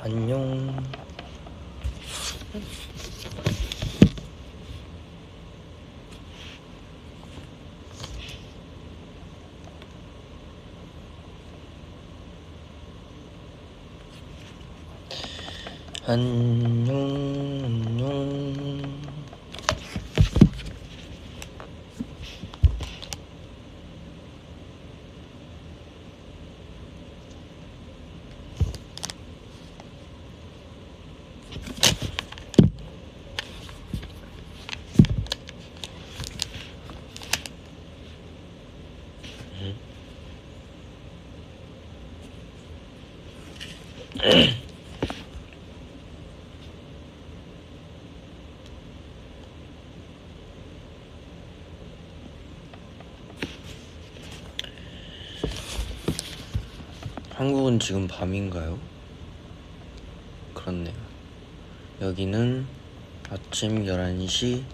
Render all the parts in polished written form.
안녕. 안녕. 한국은 지금 밤인가요? 그렇네요. 여기는 아침 11시,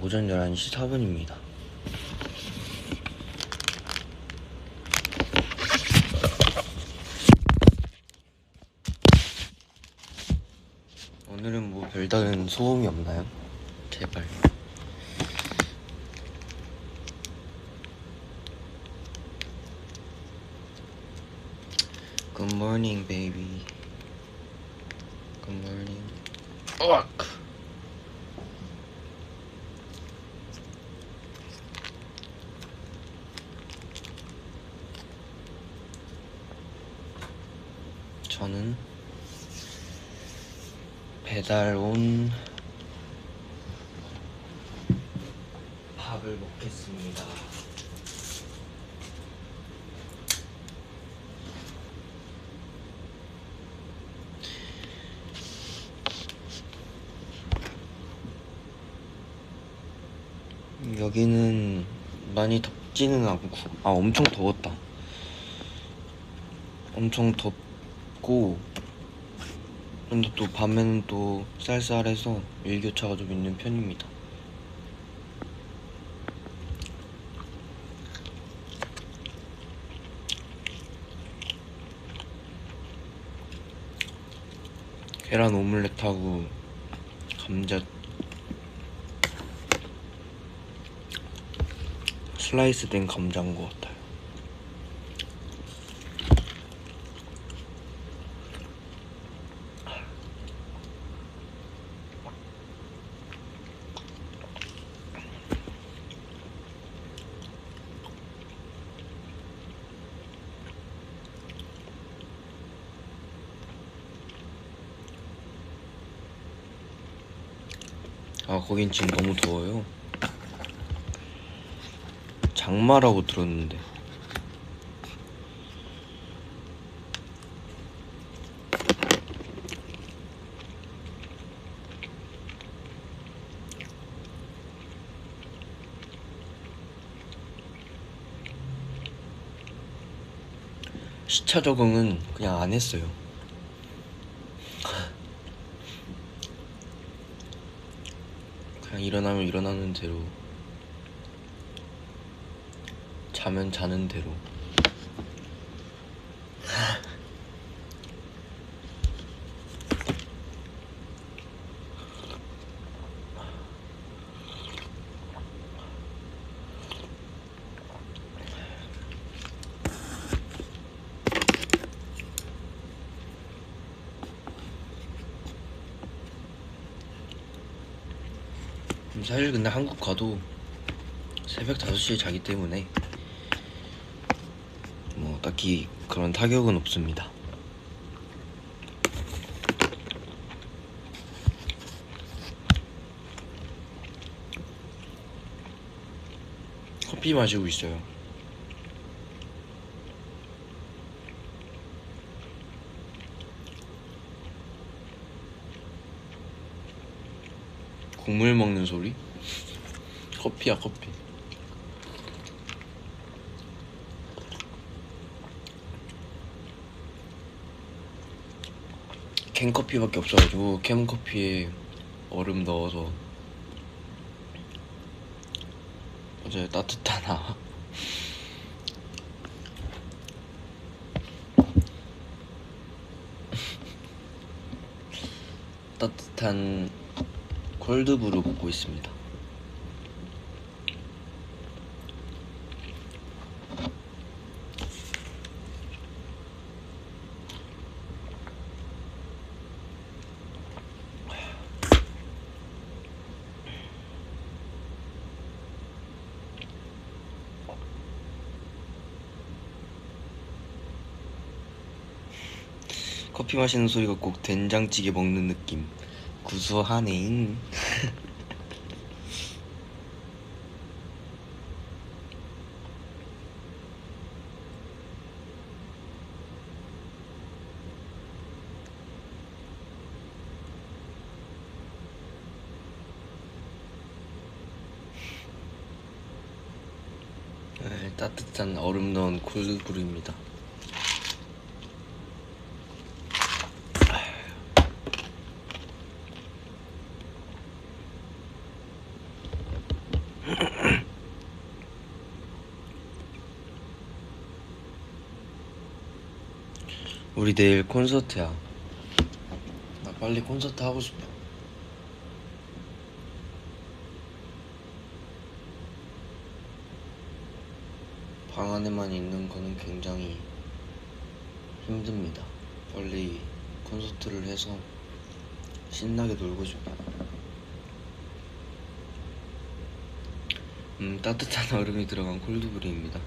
오전 11시 4분입니다. 오늘은 뭐 별다른 소음이 없나요? 제발. Good morning, baby. Good morning. 저는 배달 온 밥을 먹겠습니다. 여기는 많이 덥지는 않고, 엄청 더웠다. 엄청 덥고, 근데 또 밤에는 또 쌀쌀해서 일교차가 좀 있는 편입니다. 계란 오믈렛하고 감자 슬라이스 된 감자인 것 같아요. 거긴 지금 너무 더워요. 장마라고 들었는데. 시차 적응은 그냥 안 했어요. 그냥 일어나면 일어나는 대로, 자면 자는 대로. 사실 근데 한국 가도 새벽 5시에 자기 때문에 뭐 딱히 그런 타격은 없습니다. 커피 마시고 있어요. 국물 먹는 소리? 커피야, 커피. 캔커피밖에 없어가지고 캔커피에 얼음 넣어서 어제 따뜻하나 따뜻한 콜드브루 먹고 있습니다. 커피 마시는 소리가 꼭 된장찌개 먹는 느낌. 구수하네. 따뜻한 얼음 넣은 콜드브루입니다. 우리 내일 콘서트야. 나 빨리 콘서트 하고 싶어. 방 안에만 있는 거는 굉장히 힘듭니다. 빨리 콘서트를 해서 신나게 놀고 싶어. 따뜻한 얼음이 들어간 콜드브루입니다.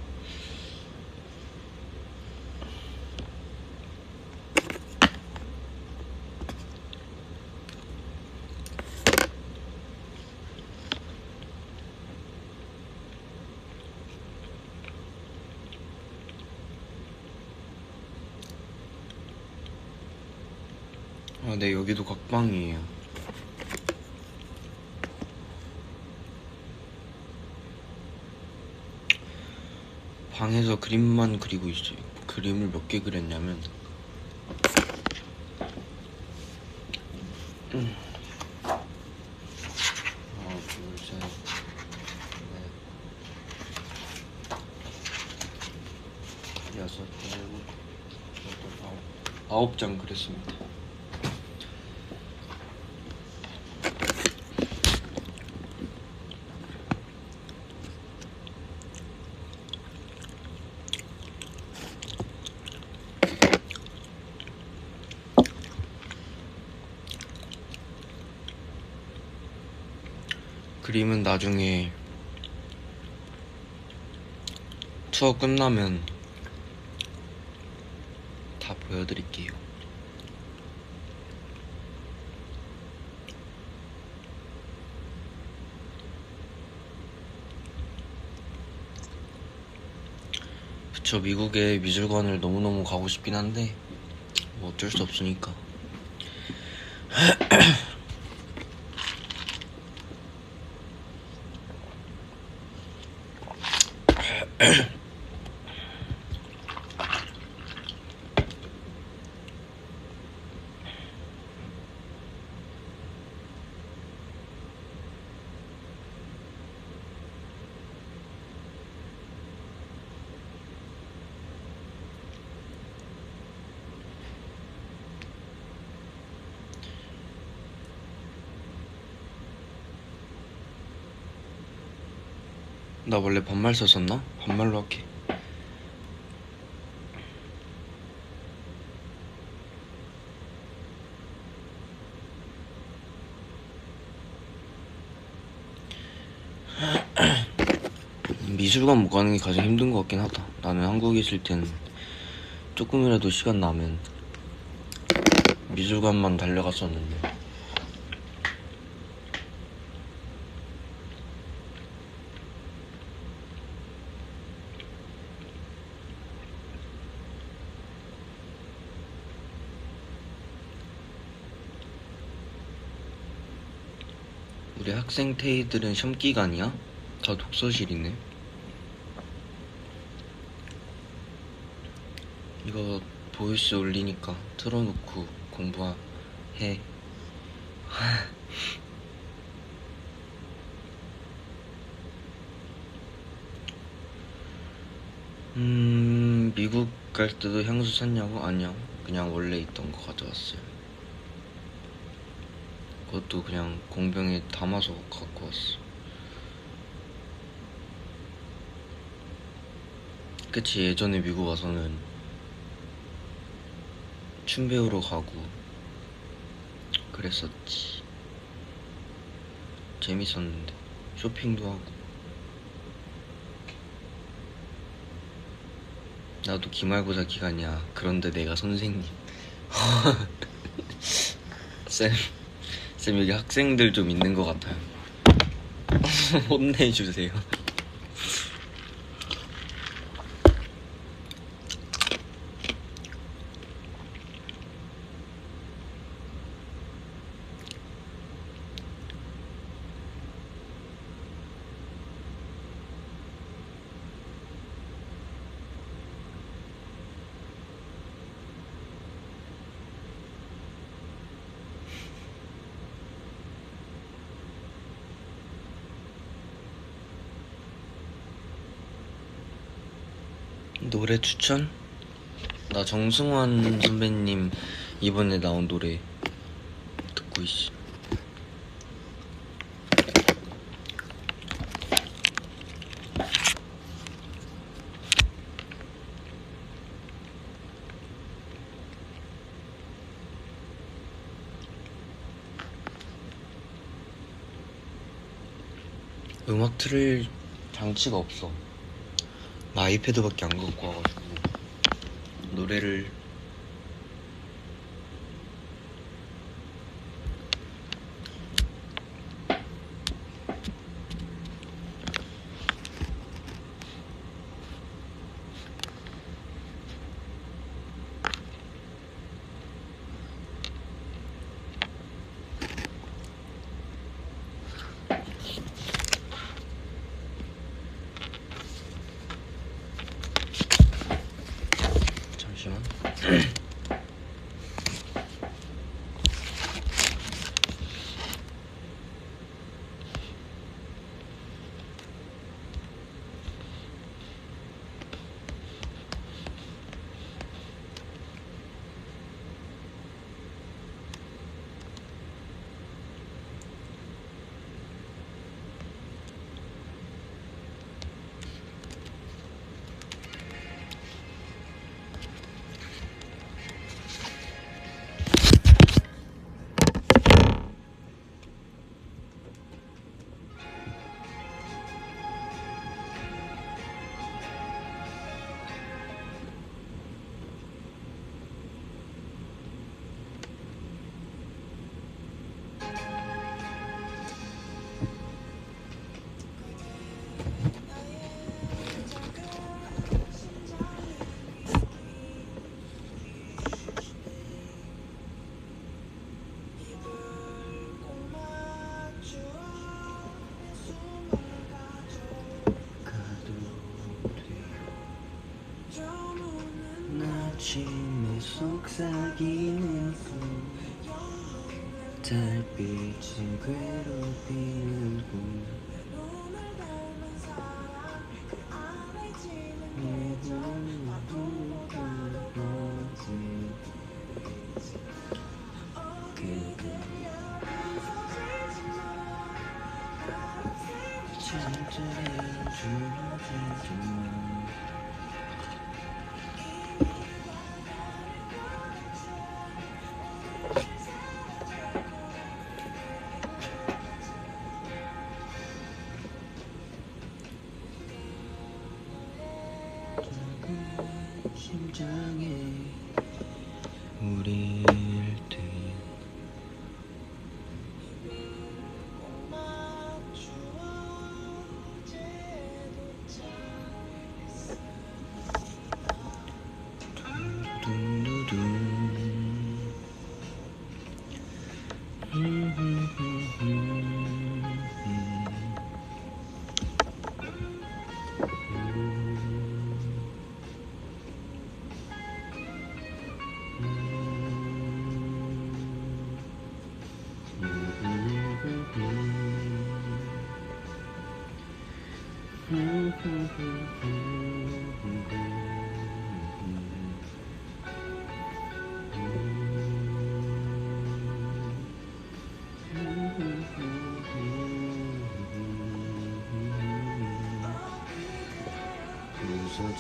네, 여기도 각방이에요. 방에서 그림만 그리고 있어요. 그림을 몇 개 그렸냐면 하나, 둘, 셋, 넷, 여섯, 일곱, 여덟, 아홉 장 그렸습니다. 그림은 나중에 투어 끝나면 다 보여드릴게요. 그쵸, 미국에 미술관을 너무너무 가고 싶긴 한데 뭐 어쩔 수 없으니까. 나 원래 반말 썼었나? 반말로 할게. 미술관 못 가는 게 가장 힘든 것 같긴 하다. 나는 한국에 있을 땐 조금이라도 시간 나면 미술관만 달려갔었는데. 우리 학생 테이들은 시험 기간이야? 다 독서실이네. 이거 보이스 올리니까 틀어놓고 공부해. 미국 갈 때도 향수 샀냐고? 아니야, 그냥 원래 있던 거 가져왔어요. 그것도 그냥 공병에 담아서 갖고 왔어. 그치, 예전에 미국 와서는 춤 배우러 가고 그랬었지. 재밌었는데 쇼핑도 하고. 나도 기말고사 기간이야. 그런데 내가 선생님. 쌤 여기 학생들 좀 있는 것 같아요. 혼내주세요. 노래 추천? 나 정승환 선배님 이번에 나온 노래 듣고 있어. 음악 틀을 장치가 없어. 나 아이패드밖에 안 갖고 와가지고 노래를 잠시만. 아침에 속삭이는 꿈 달빛이 괴롭히는 꿈 심장에 우릴 때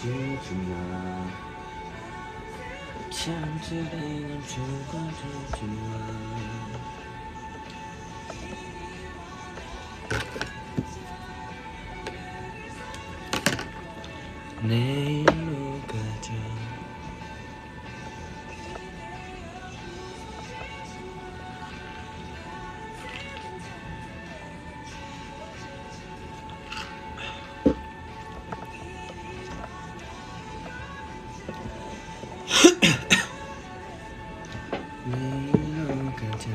죽어주지마 잠들이는 죽어주지마 내일로 가자 내일로 가자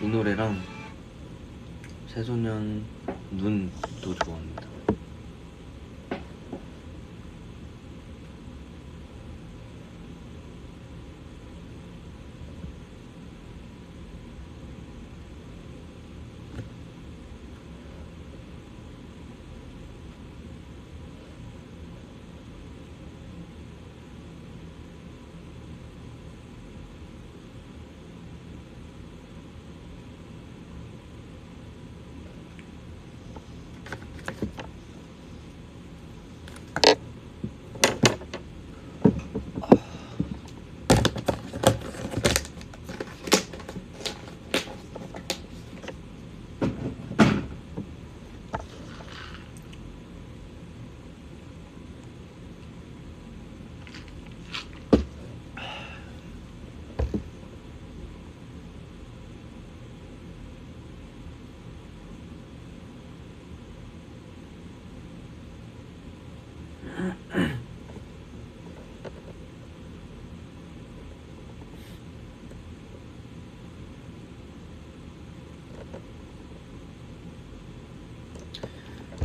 이 노래랑 새소년 눈도 좋아합니다.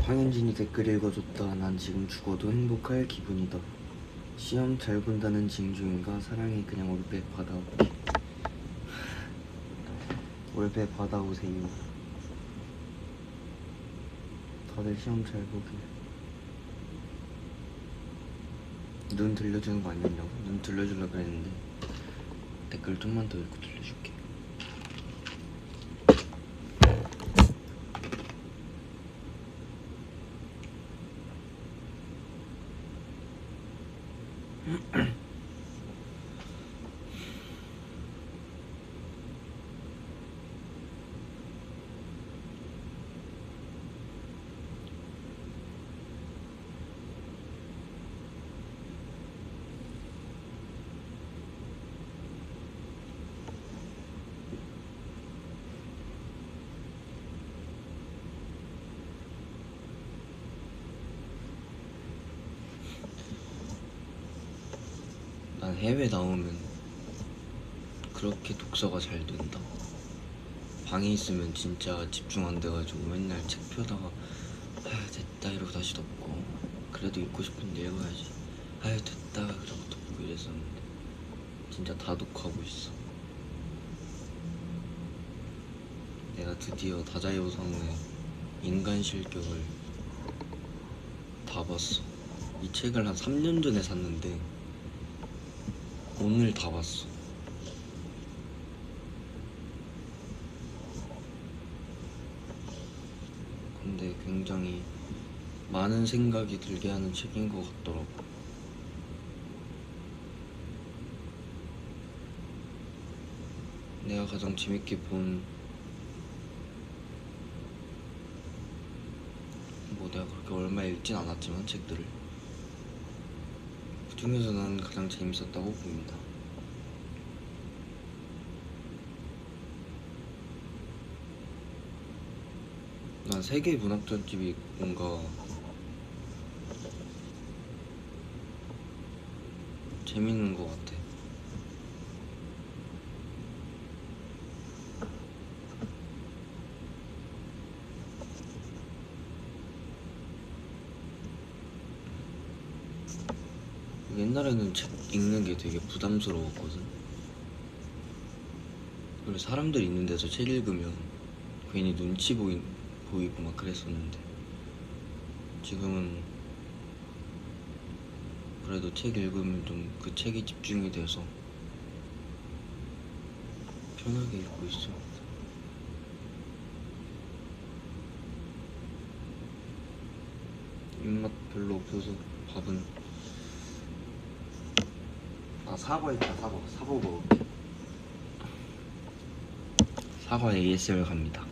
황현진이 댓글 읽어줬다. 난 지금 죽어도 행복할 기분이다. 시험 잘 본다는 징조인가? 사랑이 그냥 올백 받아올게. 올백 받아오세요. 다들 시험 잘 보길. 눈 들려주는 거 아니었냐고? 눈 들려주려고 그랬는데 댓글 좀만 더 읽고 들려줄게. 난 해외 나오면 그렇게 독서가 잘 된다. 방에 있으면 진짜 집중 안 돼가지고 맨날 책 펴다가 아휴 됐다 이러고 다시 덮고, 그래도 읽고 싶은데 읽어야지 아휴 됐다 그러고 덮고 이랬었는데 진짜 다독하고 있어. 내가 드디어 다자이오상의 인간 실격을 다 봤어. 이 책을 한 3년 전에 샀는데 오늘 다 봤어. 근데 굉장히 많은 생각이 들게 하는 책인 것 같더라고. 내가 가장 재밌게 본, 뭐 내가 그렇게 얼마 읽진 않았지만 책들을, 그 중에서 난 가장 재밌었다고 봅니다. 난 세계 문학전집이 뭔가 재밌는 것 같아. 옛날에는 책 읽는 게 되게 부담스러웠거든. 그리고 사람들 있는 데서 책 읽으면 괜히 눈치 보이고 막 그랬었는데 지금은 그래도 책 읽으면 좀 그 책에 집중이 돼서 편하게 읽고 있어. 입맛 별로 없어서 밥은 사과 있다. 사과 먹을게. 사과 ASMR 갑니다.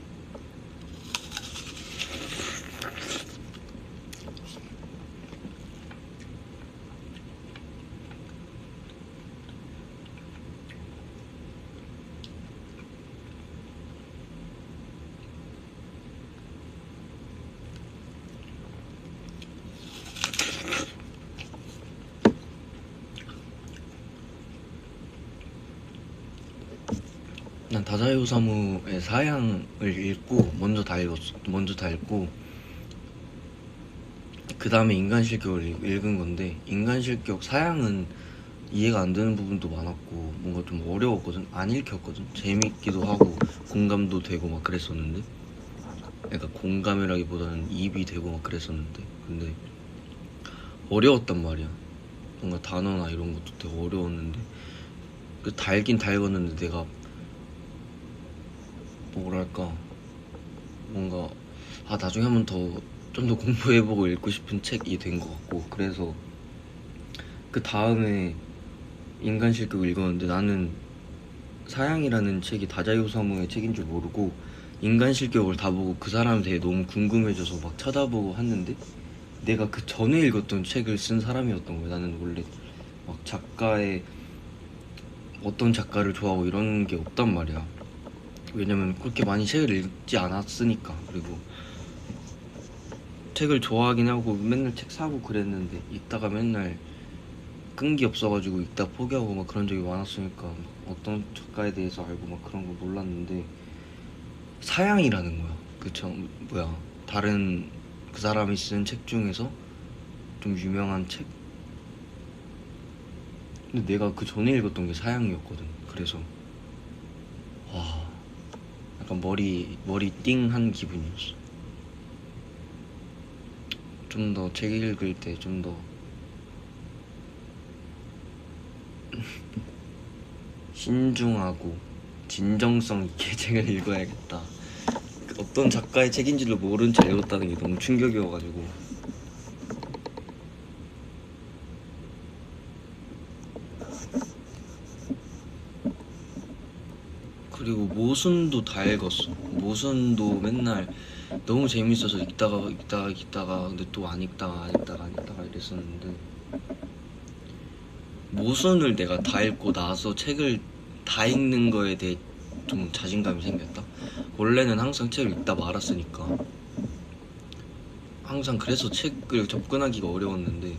난 다자요사무의 사양을 읽고 먼저 다 읽고 그 다음에 인간실격을 읽은 건데, 인간실격 사양은 이해가 안 되는 부분도 많았고 뭔가 좀 어려웠거든. 안 읽혔거든. 재밌기도 하고 공감도 되고 막 그랬었는데, 그러니까 공감이라기보다는 입이 되고 막 그랬었는데, 근데 어려웠단 말이야. 뭔가 단어나 이런 것도 되게 어려웠는데, 그 달긴 달궜는데 내가 뭐랄까 뭔가 나중에 한번 좀 더 공부해보고 읽고 싶은 책이 된 것 같고, 그래서 그 다음에 인간실격을 읽었는데, 나는 사양이라는 책이 다자요사무의 책인 줄 모르고 인간실격을 다 보고 그 사람에 대해 너무 궁금해져서 막 찾아보고 했는데, 내가 그 전에 읽었던 책을 쓴 사람이었던 거야. 나는 원래 막 어떤 작가를 좋아하고 이런 게 없단 말이야. 왜냐면 그렇게 많이 책을 읽지 않았으니까. 그리고 책을 좋아하긴 하고 맨날 책 사고 그랬는데, 읽다가 맨날 끈기 없어가지고 읽다 포기하고 막 그런 적이 많았으니까 어떤 작가에 대해서 알고 막 그런 거 몰랐는데, 사양이라는 거야. 다른 그 사람이 쓴 책 중에서 좀 유명한 책? 근데 내가 그 전에 읽었던 게 사양이었거든. 그래서 와, 약간 머리 띵한 기분이었어. 좀 더 책 읽을 때 좀 더 신중하고 진정성 있게 책을 읽어야겠다. 어떤 작가의 책인지를 모른 채 읽었다는 게 너무 충격이어가지고. 그리고 모순도 다 읽었어. 모순도 맨날 너무 재밌어서 읽다가 근데 또 안 읽다가 이랬었는데, 모순을 내가 다 읽고 나서 책을 다 읽는 거에 대해 좀 자신감이 생겼다. 원래는 항상 책을 읽다 말았으니까 항상 그래서 책을 접근하기가 어려웠는데,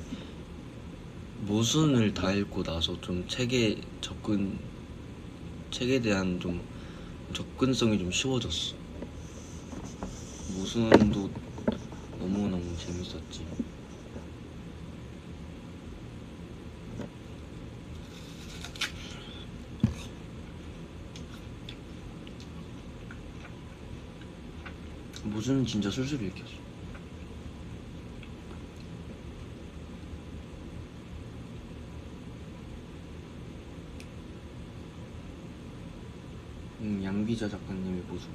모순을 다 읽고 나서 좀 책에 대한 좀 접근성이 좀 쉬워졌어. 모순도 너무너무 재밌었지. 모순은 진짜 술술 읽혔어. 양비자 작가님의 모순.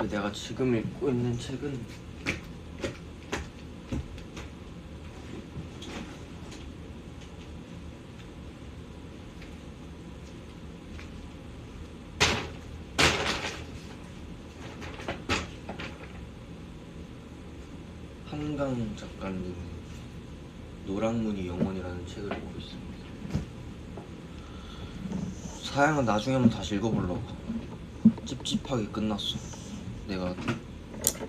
내가 지금 읽고 있는 책은 한강 작가님의 노랑무늬 영혼이라는 책을 읽고 있습니다. 사양은 나중에 한번 다시 읽어보려고. 찝찝하게 끝났어. 내가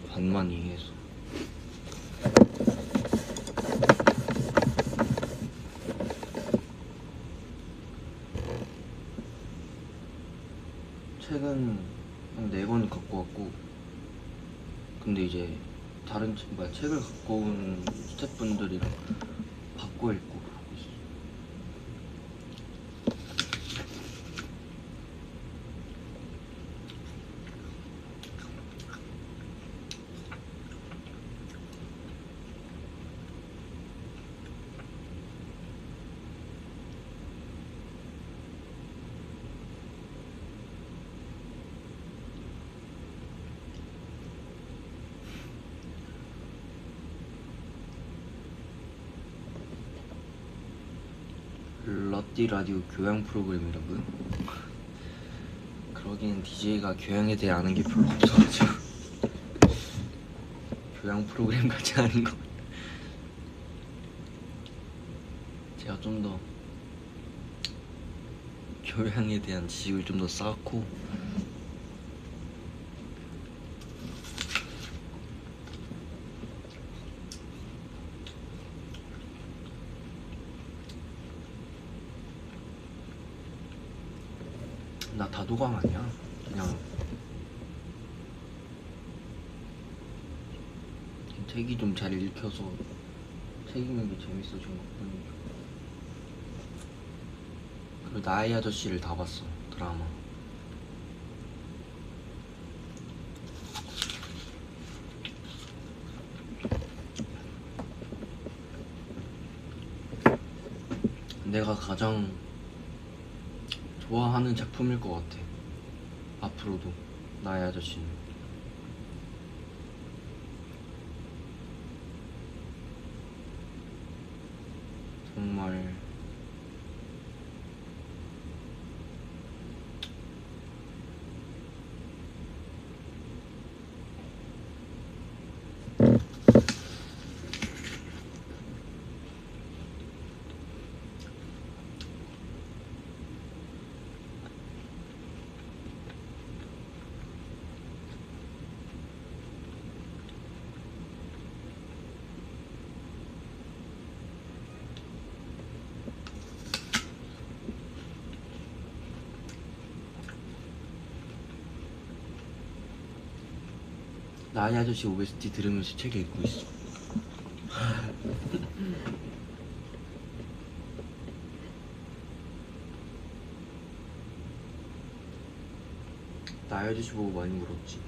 반만 이해해서. 책은 한 4권 갖고 왔고, 근데 이제 책을 갖고 온 스태프분들이랑 바꿔 읽고 그러고 있어. 러띠 라디오 교양 프로그램이라고요? 그러기엔 DJ가 교양에 대해 아는 게 별로 없어가지고 교양 프로그램 같지 않은 것. 제가 좀 더 교양에 대한 지식을 좀 더 쌓고 나 다도감 아니야. 그냥 책이 좀 잘 읽혀서 책 읽는 게 재밌어진 것뿐이죠. 그리고 나의 아저씨를 다 봤어, 드라마. 내가 가장 좋아하는 작품일 것 같아. 앞으로도 나의 아저씨는. 정말 나의 아저씨 OST 들으면서 책 읽고 있어. 나의 아저씨 보고 많이 울었지.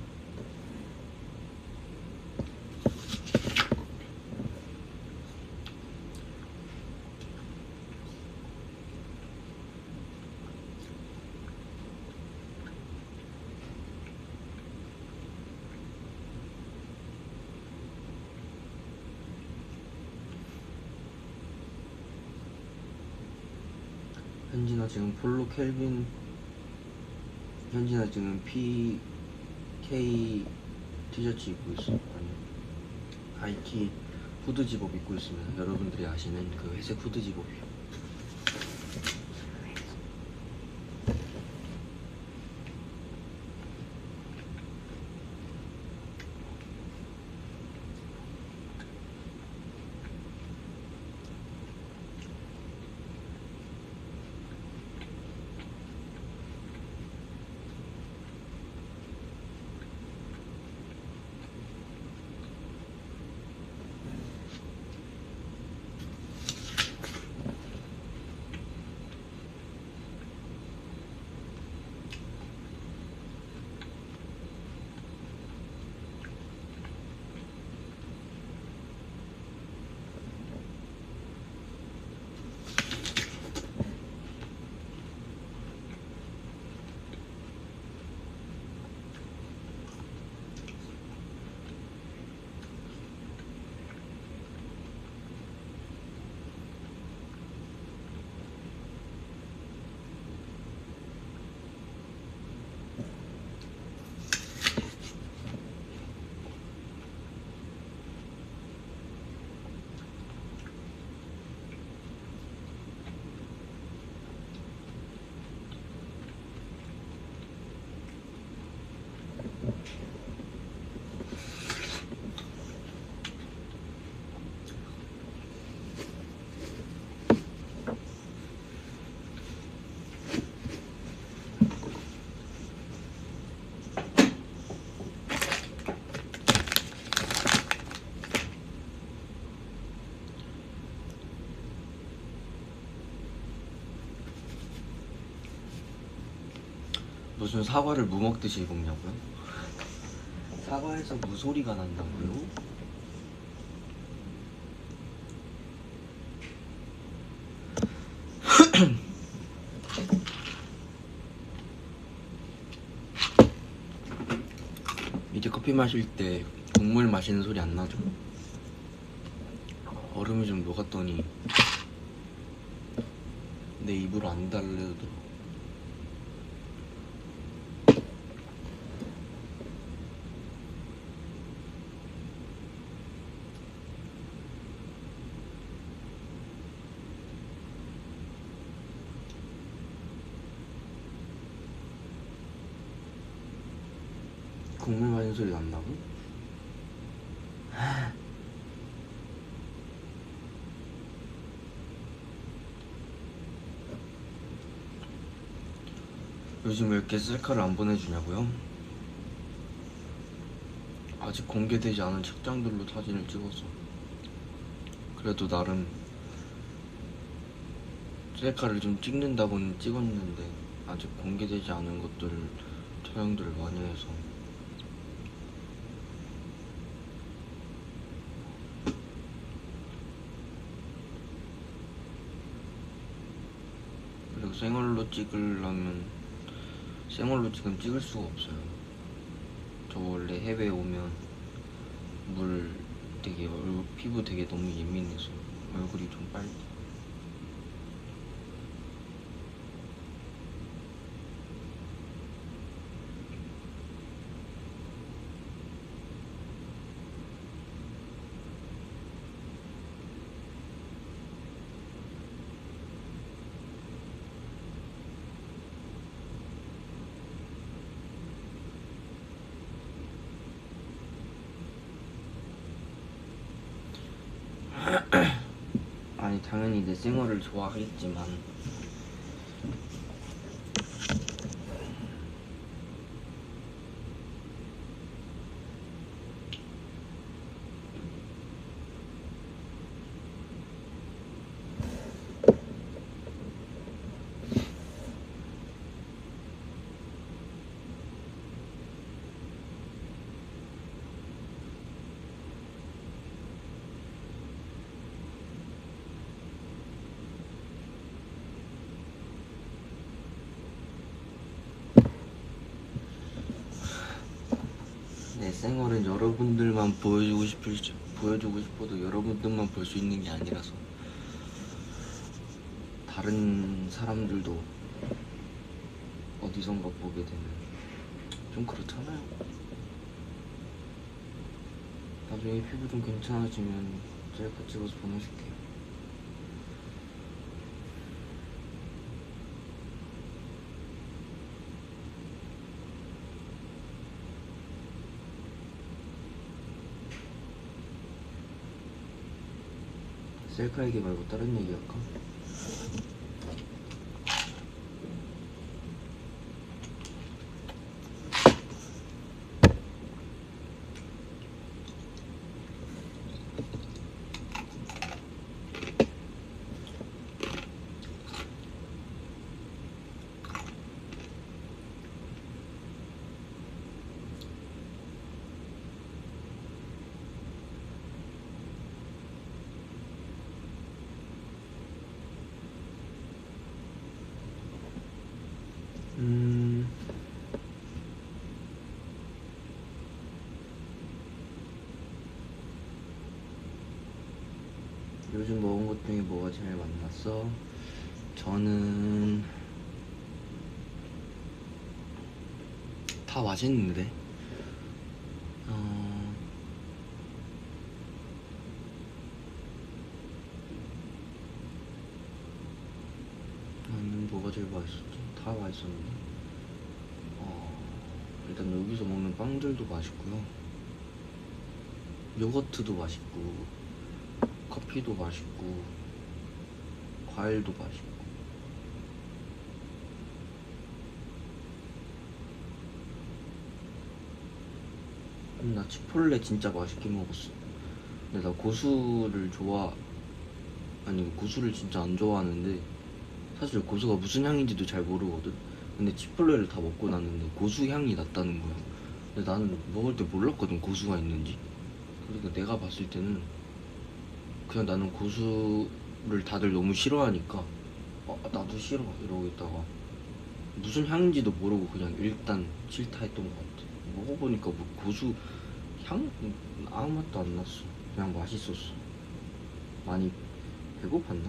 현진아 지금 폴로 켈빈, 현진아 지금 PK 티셔츠 입고 있어. 아니 하이키 후드 집업 입고 있으면 여러분들이 아시는 그 회색 후드 집업이요. 무슨 사과를 무 먹듯이 먹냐고요? 사과에서 무 소리가 난다고요? 이제 커피 마실 때 국물 마시는 소리 안 나죠? 얼음을 좀 녹았더니 내 입으로 안 달래더라고. 국물 마신 소리 난다고? 요즘 왜 이렇게 셀카를 안 보내주냐고요? 아직 공개되지 않은 책장들로 사진을 찍어서. 그래도 나름 셀카를 좀 찍는다고는 찍었는데 아직 공개되지 않은 것들을 촬영들을 많이 해서. 그리고 생얼로 찍으려면 생얼로 지금 찍을 수가 없어요. 저 원래 해외 오면 물 되게 피부 되게 너무 예민해서 얼굴이 좀 빨개. 아니 당연히 내 생얼을 좋아하겠지만 내 생얼은 여러분들만 보여주고 싶어도 여러분들만 볼 수 있는 게 아니라서 다른 사람들도 어디선가 보게 되면 좀 그렇잖아요. 나중에 피부 좀 괜찮아지면 셀카 찍어서 보내줄게요. 셀카 얘기 말고 다른 얘기 할까? 요즘 먹은 것 중에 뭐가 제일 맛났어? 저는 다 맛있는데 나는 뭐가 제일 맛있었지? 다 맛있었는데 일단 여기서 먹는 빵들도 맛있고요, 요거트도 맛있고 커피도 맛있고 과일도 맛있고. 나 치폴레 진짜 맛있게 먹었어. 근데 나 고수를 진짜 안 좋아하는데 사실 고수가 무슨 향인지도 잘 모르거든. 근데 치폴레를 다 먹고 났는데 고수 향이 났다는 거야. 근데 나는 먹을 때 몰랐거든, 고수가 있는지. 그러니까 내가 봤을 때는 그냥 나는 고수를 다들 너무 싫어하니까 나도 싫어 이러고 있다가 무슨 향인지도 모르고 그냥 일단 싫다 했던 것 같아. 먹어보니까 뭐 고수 향? 아무 맛도 안 났어. 그냥 맛있었어. 많이 배고팠나?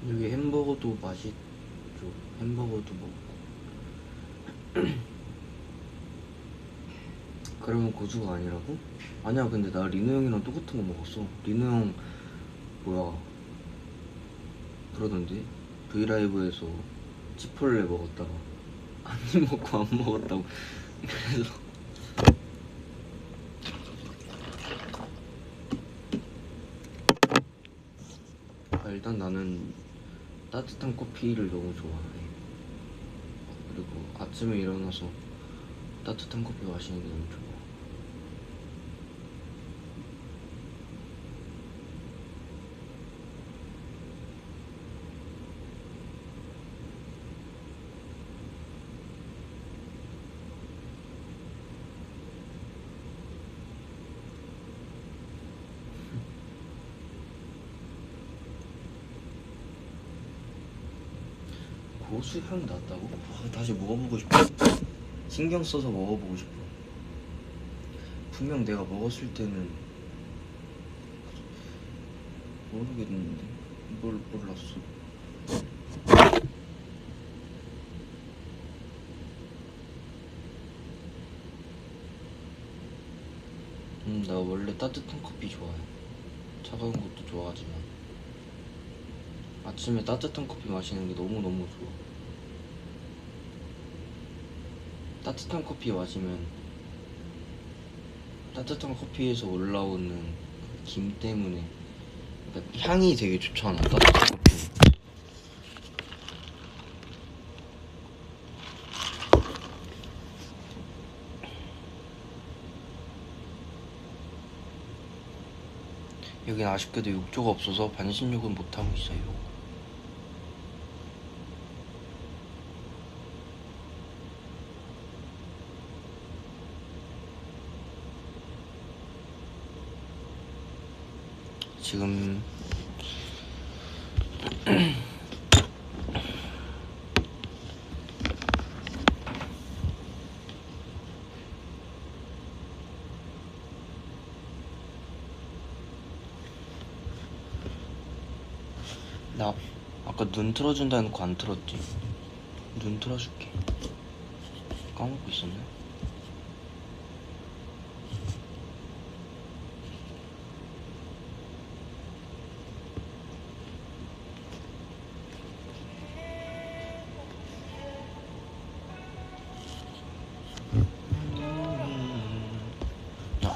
여기 햄버거도 맛있죠. 햄버거도 먹고. 그러면 고수가 아니라고? 아니야, 근데 나 리노 형이랑 똑같은 거 먹었어. 리노 형 뭐야 그러던데 브이라이브에서 치폴레 먹었다가 안 먹고 안 먹었다고. 그래서 일단 나는 따뜻한 커피를 너무 좋아해. 그리고 아침에 일어나서 따뜻한 커피 마시는 게 너무 좋아. 고수 향 났다고? 다시 먹어보고 싶어. 신경 써서 먹어보고 싶어. 분명 내가 먹었을 때는 모르겠는데 몰랐어. 나 원래 따뜻한 커피 좋아해. 차가운 것도 좋아하지만 아침에 따뜻한 커피 마시는 게 너무너무 좋아. 따뜻한 커피 마시면 따뜻한 커피에서 올라오는 그 김 때문에 그러니까 향이 되게 좋잖아, 따뜻한 커피. 여긴 아쉽게도 욕조가 없어서 반신욕은 못하고 있어요. 지금 나 아까 눈 틀어준다 해놓고 안 틀었지? 눈 틀어줄게. 까먹고 있었네.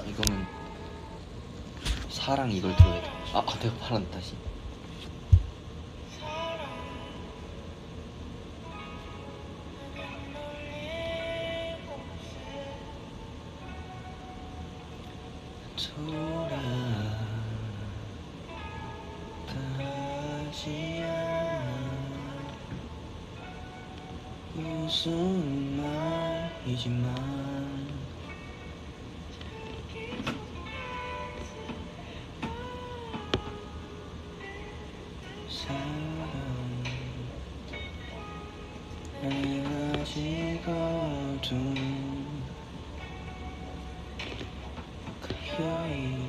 이거는 사랑 이걸 들어야 돼. 내가 팔았네 다시. 돌아가지 않아 무슨 말이지만 사랑 아직 어두운 가요이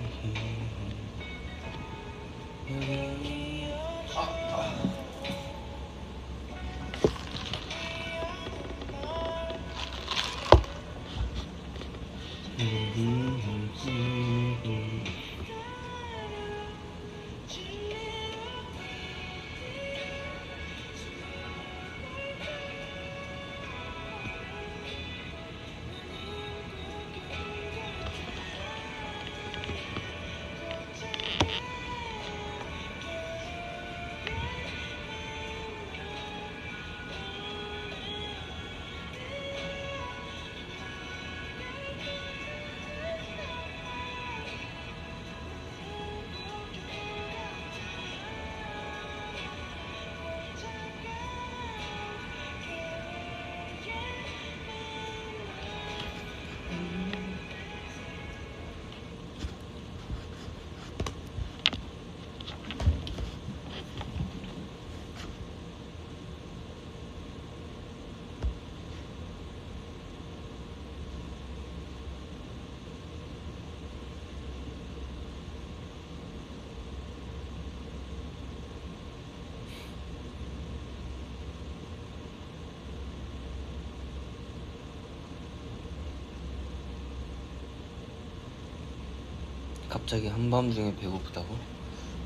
갑자기 한밤중에 배고프다고?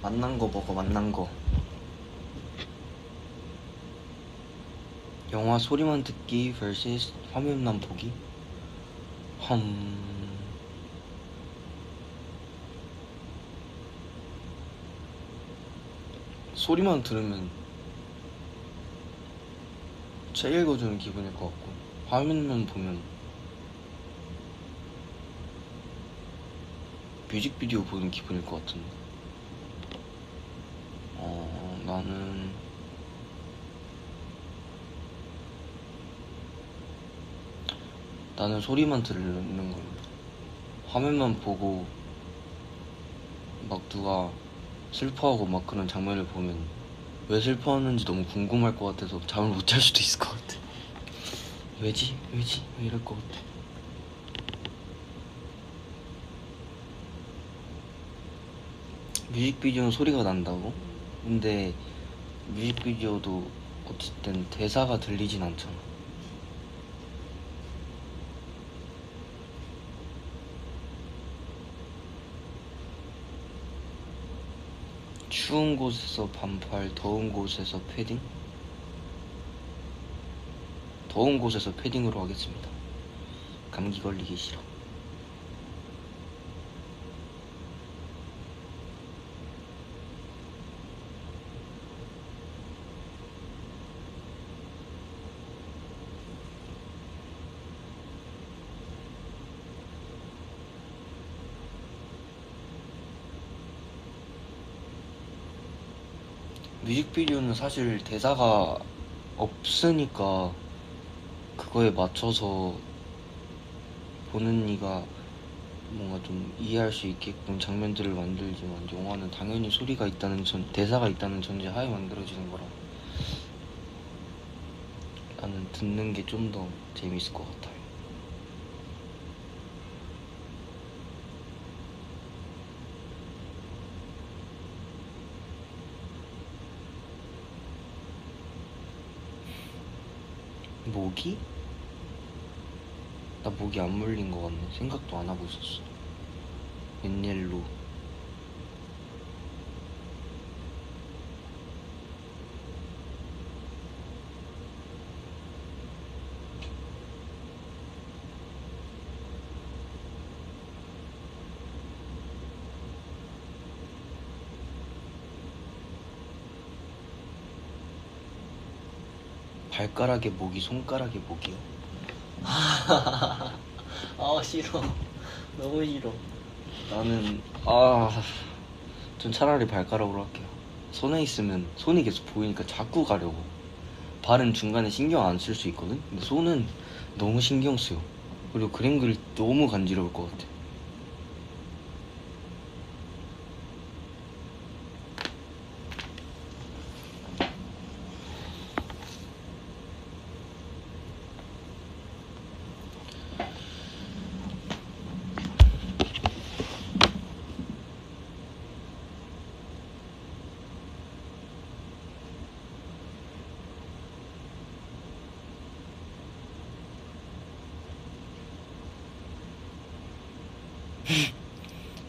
맛난 거 먹어, 맛난 거. 영화 소리만 듣기 vs 화면만 보기? 소리만 들으면 책 읽어주는 기분일 것 같고, 화면만 보면 뮤직비디오 보는 기분일 것 같은데. 나는 소리만 들는 걸로. 화면만 보고 막 누가 슬퍼하고 막 그런 장면을 보면 왜 슬퍼하는지 너무 궁금할 것 같아서 잠을 못 잘 수도 있을 것 같아. 왜지? 왜지? 이럴 것 같아. 뮤직비디오는 소리가 난다고? 근데 뮤직비디오도 어쨌든 대사가 들리진 않잖아. 추운 곳에서 반팔, 더운 곳에서 패딩? 더운 곳에서 패딩으로 하겠습니다. 감기 걸리기 싫어. 뮤직비디오는 사실 대사가 없으니까 그거에 맞춰서 보는 이가 뭔가 좀 이해할 수 있게끔 장면들을 만들지만, 영화는 당연히 소리가 있다는 대사가 있다는 전제 하에 만들어지는 거라 나는 듣는 게 좀 더 재밌을 것 같아요. 모기? 나 모기 안 물린 거 같네. 생각도 안 하고 있었어. 웬일로. 발가락에 모기, 손가락에 모기요? 아 싫어. 너무 싫어. 나는 전 차라리 발가락으로 할게요. 손에 있으면 손이 계속 보이니까 자꾸 가려고. 발은 중간에 신경 안 쓸 수 있거든? 근데 손은 너무 신경 쓰여. 그리고 그림 그릴 때 너무 간지러울 것 같아.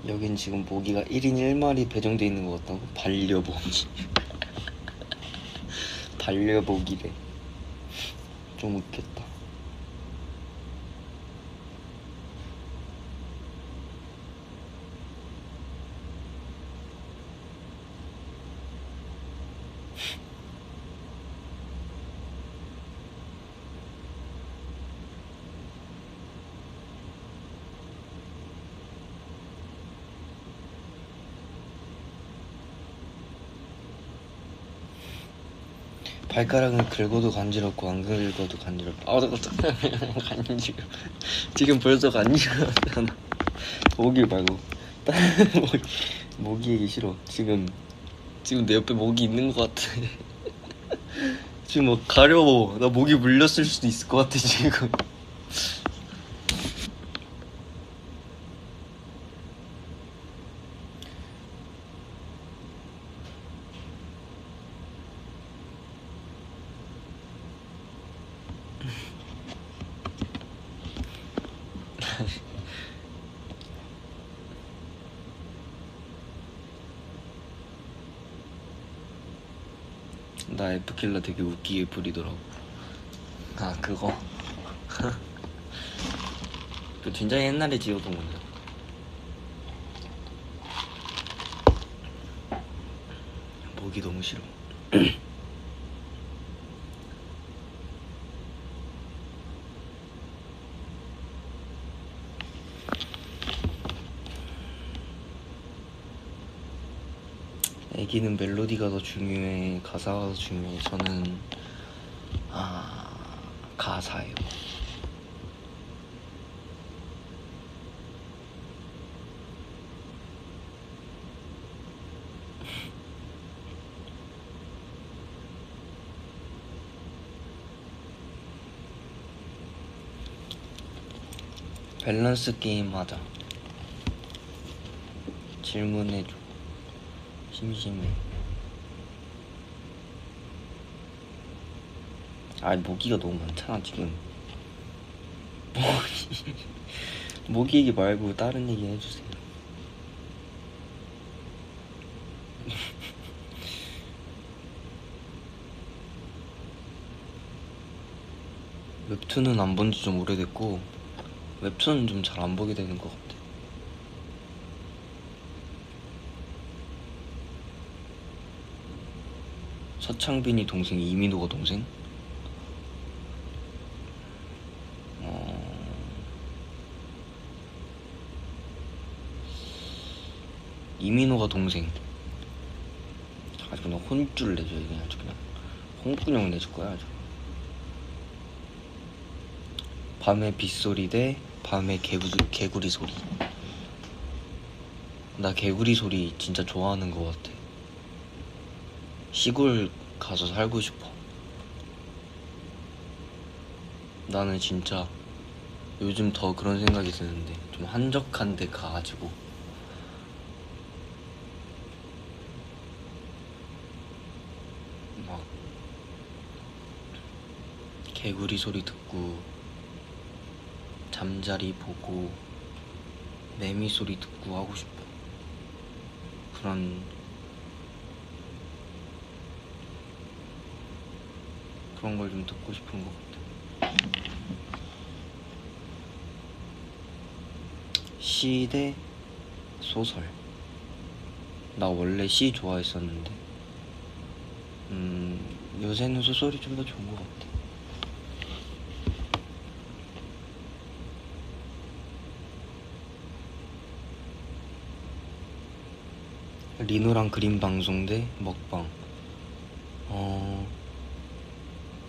여긴 지금 모기가 1인 1마리 배정돼 있는 것 같다고? 반려모기. 반려모기래. 좀 웃겼다. 발가락은 긁어도 간지럽고 안 긁어도 간지럽고. 간지러. 지금 벌써 간지럽잖아. 모기 말고 모기 얘기 싫어. 지금 내 옆에 모기 있는 것 같아. 지금 뭐 가려워. 나 모기 물렸을 수도 있을 것 같아 지금. 나 F킬러 되게 웃기게 부리더라고. 아 그거? 그 진짜 옛날에 지었던 건데. 보기 너무 싫어. 애기는 멜로디가 더 중요해, 가사가 더 중요해. 저는 가사예요. 밸런스 게임 하자. 질문해줘. 심심해. 모기가 너무 많잖아 지금. 모기 얘기 말고 다른 얘기 해주세요. 웹툰은 안 본 지 좀 오래됐고 웹툰은 좀 잘 안 보게 되는 것 같아. 서창빈이 동생, 이민호가 동생? 이민호가 동생. 아주 그냥 혼쭐 내줘. 그냥 아주 그냥 홍군형 내줄 거야 아주. 밤의 빗소리 대 밤의 개구리 소리. 나 개구리 소리 진짜 좋아하는 것 같아. 시골 가서 살고 싶어. 나는 진짜 요즘 더 그런 생각이 드는데, 좀 한적한 데 가가지고 막 개구리 소리 듣고 잠자리 보고 매미 소리 듣고 하고 싶어. 그런 걸 좀 듣고 싶은 것 같아. 시 대 소설. 나 원래 시 좋아했었는데 요새는 소설이 좀 더 좋은 것 같아. 리노랑 그림 방송 대 먹방.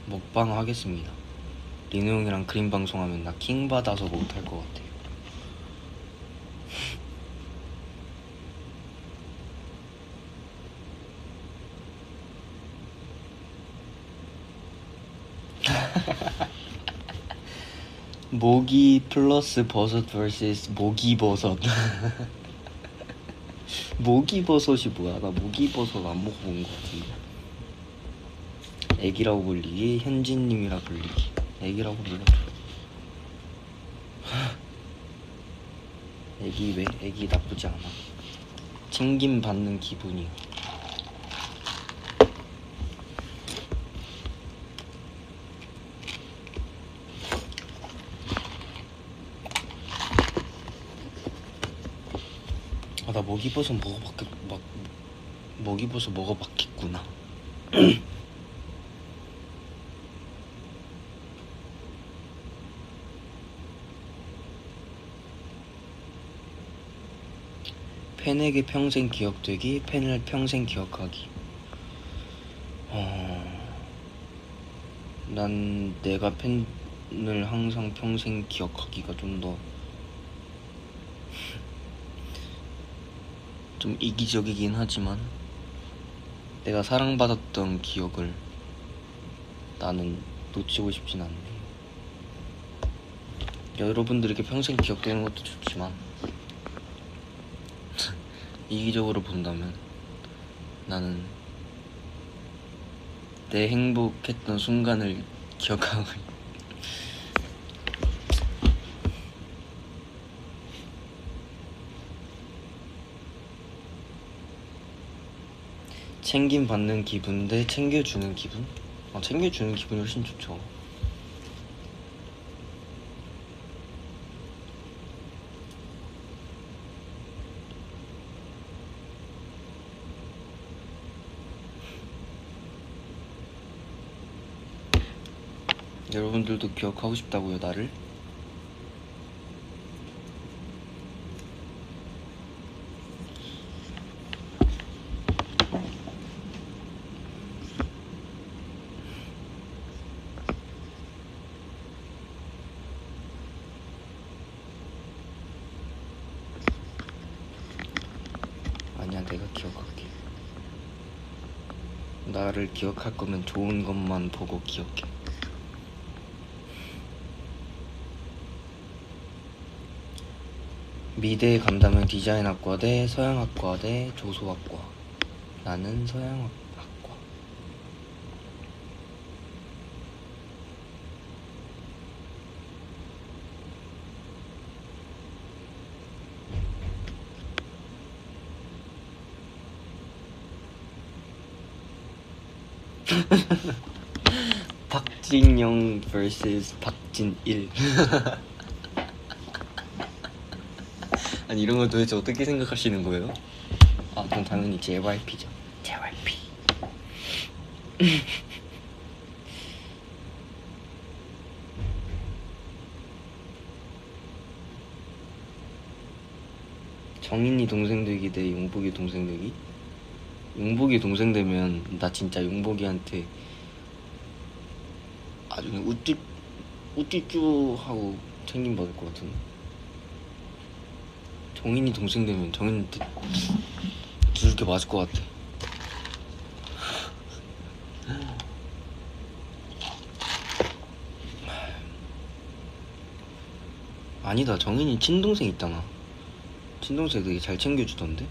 먹방 하겠습니다. 리노 형이랑 그림 방송하면 나 킹 받아서 못할 것 같아요. 모기 플러스 버섯 vs 모기버섯. 모기버섯이 뭐야? 나 모기버섯 안 먹어본 것 같은데. 애기라고 불리기, 현진님이라 불리기. 애기라고 불러줘. 애기 왜? 애기 나쁘지 않아. 챙김 받는 기분이야. 나 먹이버섯 먹이버섯 먹어봤겠구나. 팬에게 평생 기억되기, 팬을 평생 기억하기. 난 내가 팬을 항상 평생 기억하기가 좀 더 좀 이기적이긴 하지만 내가 사랑받았던 기억을 나는 놓치고 싶진 않네. 여러분들에게 평생 기억되는 것도 좋지만 이기적으로 본다면 나는 내 행복했던 순간을 기억하고 챙김 받는 기분 대 챙겨주는 기분? 챙겨주는 기분이 훨씬 좋죠. 여러분들도 기억하고 싶다고요, 나를? 아니야, 내가 기억할게. 나를 기억할 거면 좋은 것만 보고 기억해. 미대 간다면 디자인학과 대 서양학과 대 조소학과. 나는 서양학과. 박진영 vs 박진일. 아니 이런 걸 도대체 어떻게 생각하시는 거예요? 그럼 당연히 JYP죠. JYP. 정인이 동생 되기 대 용복이 동생 되기? 용복이 동생 되면 나 진짜 용복이한테 아주 그냥 우쭈쭈 하고 챙김 받을 것 같은데. 정인이 동생 되면 정인한테 두들겨 맞을 것 같아. 아니다, 정인이 친동생 있잖아. 친동생 되게 잘 챙겨주던데?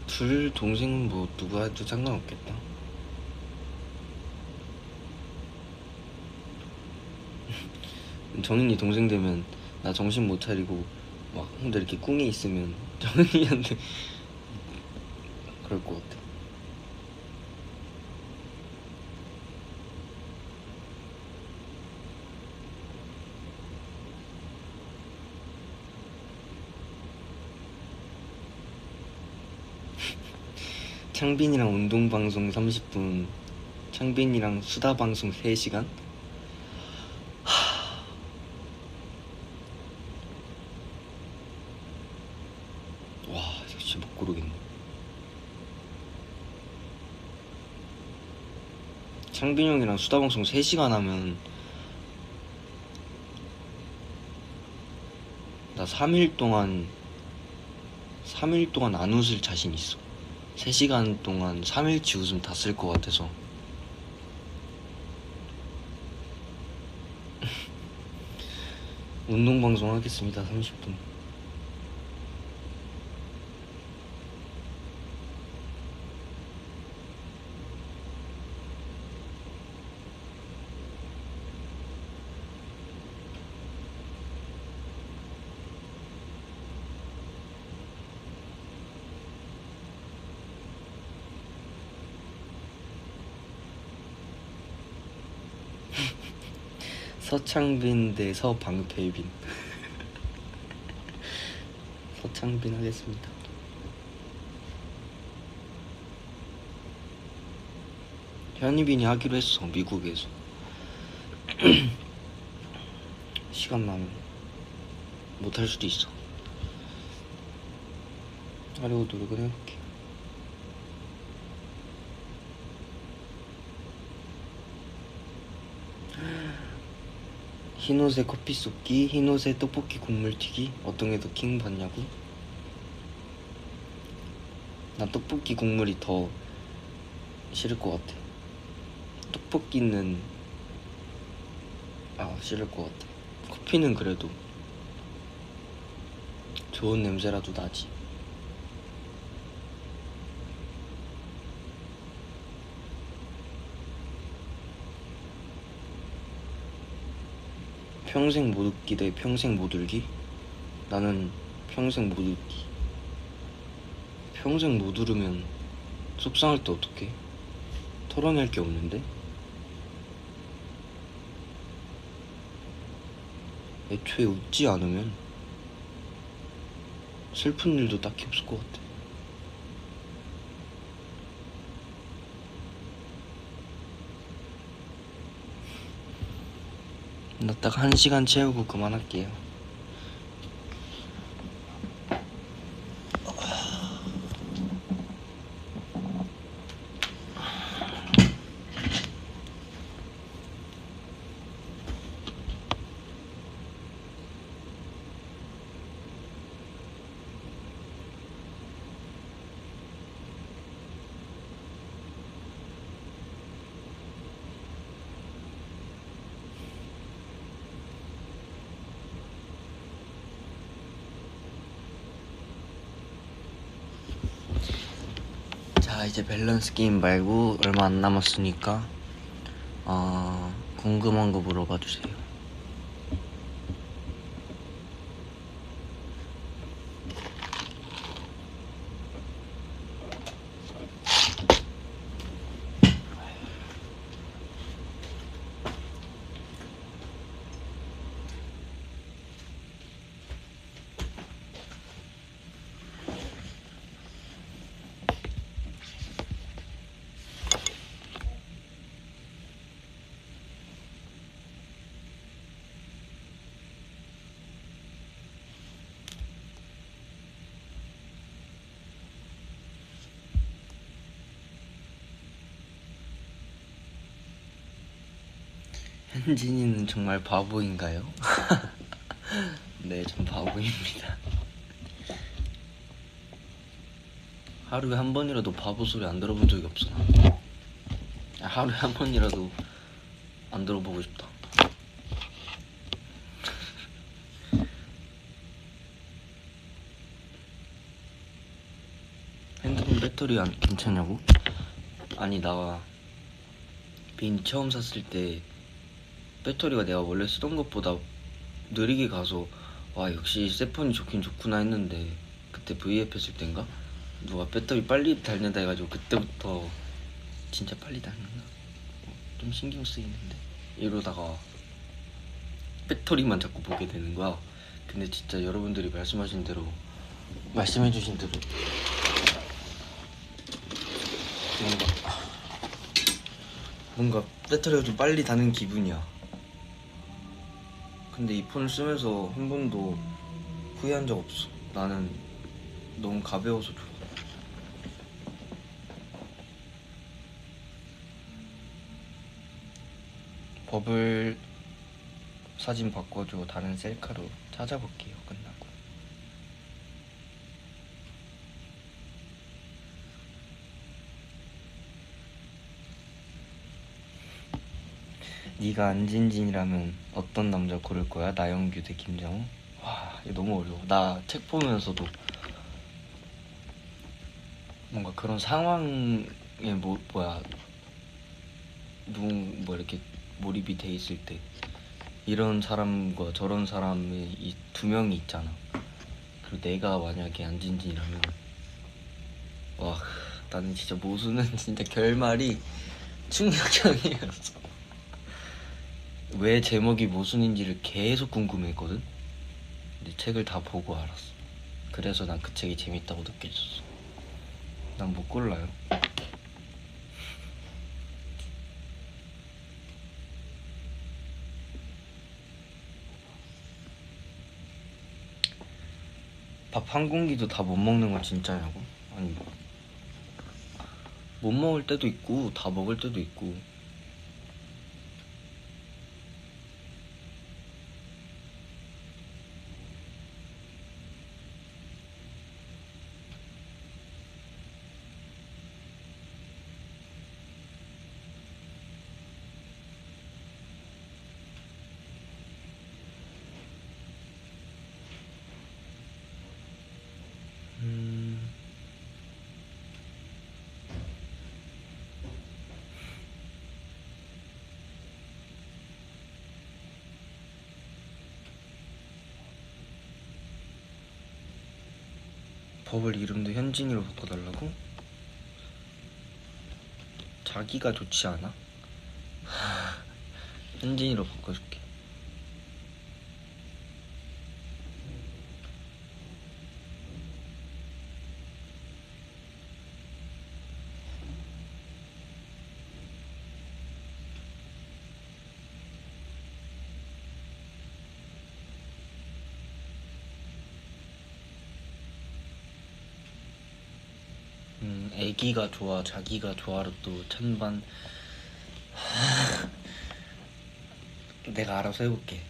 둘 동생은 뭐 누가 해도 상관없겠다. 정인이 동생 되면 나 정신 못 차리고 막 혼자 이렇게 꿍에 있으면 정인이한테 그럴 것 같아. 창빈이랑 운동방송 30분, 창빈이랑 수다방송 3시간? 와, 역시 못 고르겠네. 창빈이 형이랑 수다방송 3시간 하면 나 3일 동안 안 웃을 자신 있어. 3시간 동안 3일치 웃음 다 쓸 것 같아서. 운동방송 하겠습니다. 30분. 서창빈 대 서방패빈. 서창빈 하겠습니다. 현이빈이 하기로 했어, 미국에서. 시간 나면 못할 수도 있어. 하려고 노력을 해볼게. 흰옷에 커피 쏟기, 흰옷에 떡볶이 국물 튀기. 어떤 게 더 킹 받냐고? 나 떡볶이 국물이 더 싫을 것 같아. 떡볶이는 싫을 것 같아. 커피는 그래도 좋은 냄새라도 나지. 평생 못 웃기 대 평생 못 울기? 나는 평생 못 웃기. 평생 못 울으면 속상할 때 어떡해? 털어낼 게 없는데? 애초에 웃지 않으면 슬픈 일도 딱히 없을 것 같아. 나 딱 1시간 채우고 그만할게요. 자, 이제 밸런스 게임 말고 얼마 안 남았으니까 궁금한 거 물어봐 주세요. 현진이는 정말 바보인가요? 네, 전 바보입니다. 하루에 한 번이라도 바보 소리 안 들어본 적이 없어. 하루에 한 번이라도 안 들어보고 싶다. 핸드폰 배터리 안 괜찮냐고? 아니, 나 빈 처음 샀을 때 배터리가 내가 원래 쓰던 것보다 느리게 가서 와, 역시 새 폰이 좋긴 좋구나 했는데, 그때 VF 했을 땐가? 누가 배터리 빨리 닳는다 해가지고 그때부터 진짜 빨리 닳는다, 좀 신경 쓰이는데 이러다가 배터리만 자꾸 보게 되는 거야. 근데 진짜 여러분들이 말씀해주신 대로 뭔가 배터리가 좀 빨리 닳는 기분이야. 근데 이 폰을 쓰면서 한 번도 후회한 적 없어. 나는 너무 가벼워서 좋아. 버블 사진 바꿔줘. 다른 셀카로 찾아볼게요, 끝나고. 네가 안진진이라면 어떤 남자 고를 거야? 나영규 대 김장우? 와, 이거 너무 어려워. 나 책 보면서도 뭔가 그런 상황에 뭐 이렇게 몰입이 돼 있을 때 이런 사람과 저런 사람이 이 두 명이 있잖아. 그리고 내가 만약에 안진진이라면, 와, 나는 진짜 모수는 진짜 결말이 충격적이었어. 왜 제목이 모순인지를 계속 궁금했거든. 근데 책을 다 보고 알았어. 그래서 난 그 책이 재밌다고 느껴졌어. 난 못 골라요. 밥 한 공기도 다 못 먹는 건 진짜냐고? 아니, 못 먹을 때도 있고 다 먹을 때도 있고. 버블 이름도 현진이로 바꿔달라고? 자기가 좋지 않아? 현진이로 바꿔줄게. 애기가 좋아, 자기가 좋아로 또 찬반. 내가 알아서 해볼게.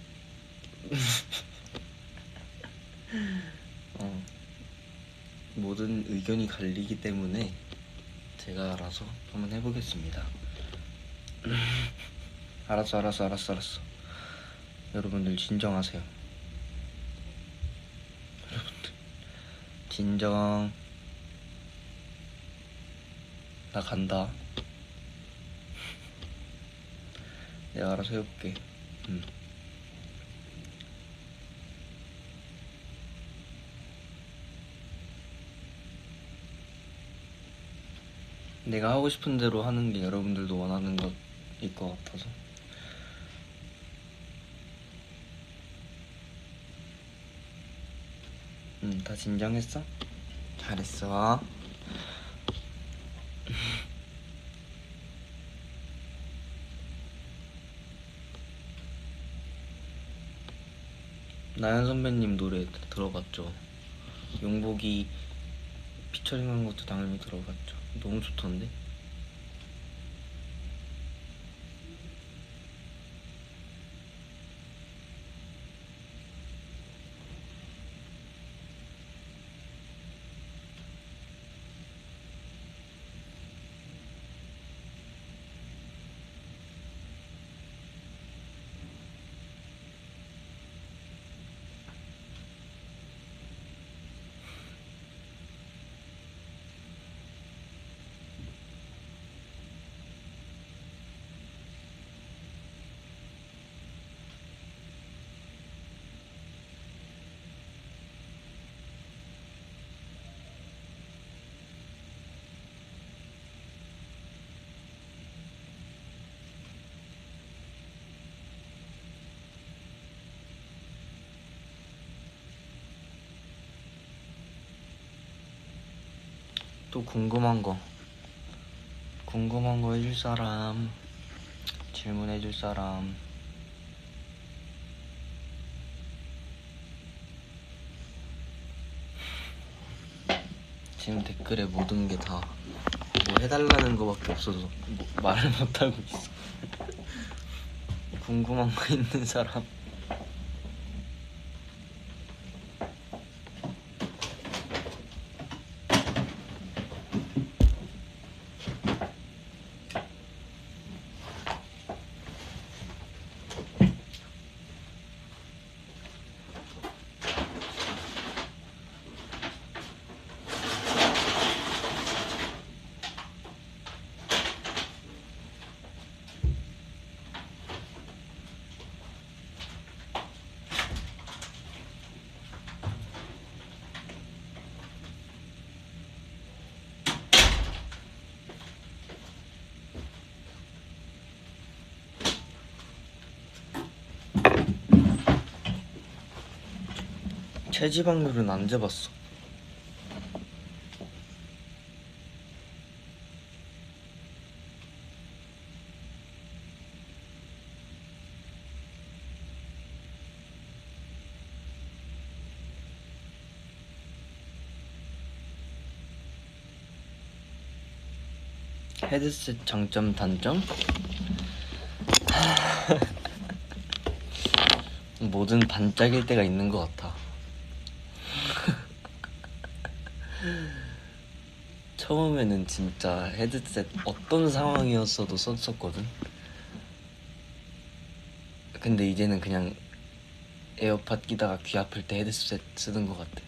모든 의견이 갈리기 때문에 제가 알아서 한번 해보겠습니다. 알았어. 여러분들 진정하세요. 여러분들 진정. 나 간다. 내가 알아서 해볼게. 내가 하고 싶은 대로 하는 게 여러분들도 원하는 것일 것 같아서. 다 진정했어? 잘했어. 나연 선배님 노래 들어봤죠? 용복이 피처링한 것도 당연히 들어봤죠. 너무 좋던데? 또 궁금한 거 해줄 사람, 질문해줄 사람. 지금 댓글에 모든 게 다 뭐 해달라는 거밖에 없어서 뭐 말을 못하고 있어. 궁금한 거 있는 사람. 체지방률은 안 재봤어. 헤드셋 장점 단점? 뭐든 반짝일 때가 있는 것 같아. 처음에는 진짜 헤드셋 어떤 상황이었어도 썼었거든. 근데 이제는 그냥 에어팟 끼다가 귀 아플 때 헤드셋 쓰는 것 같아.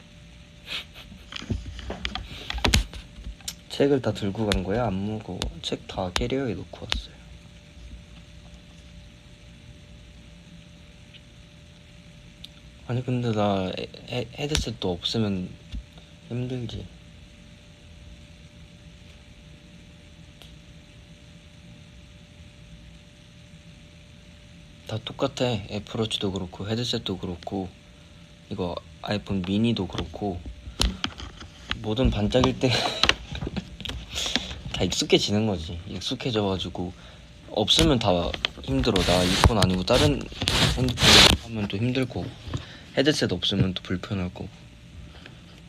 책을 다 들고 간 거야? 안 무거워. 책 다 캐리어에 놓고 왔어요. 아니 근데 나 헤드셋도 없으면 힘들지. 다 똑같아. 애플워치도 그렇고 헤드셋도 그렇고 이거 아이폰 미니도 그렇고 뭐든 반짝일 때 다 익숙해지는 거지. 익숙해져가지고 없으면 다 힘들어. 나 이폰 아니고 다른 핸드폰 하면 또 힘들 거고, 헤드셋 없으면 또 불편할 거고,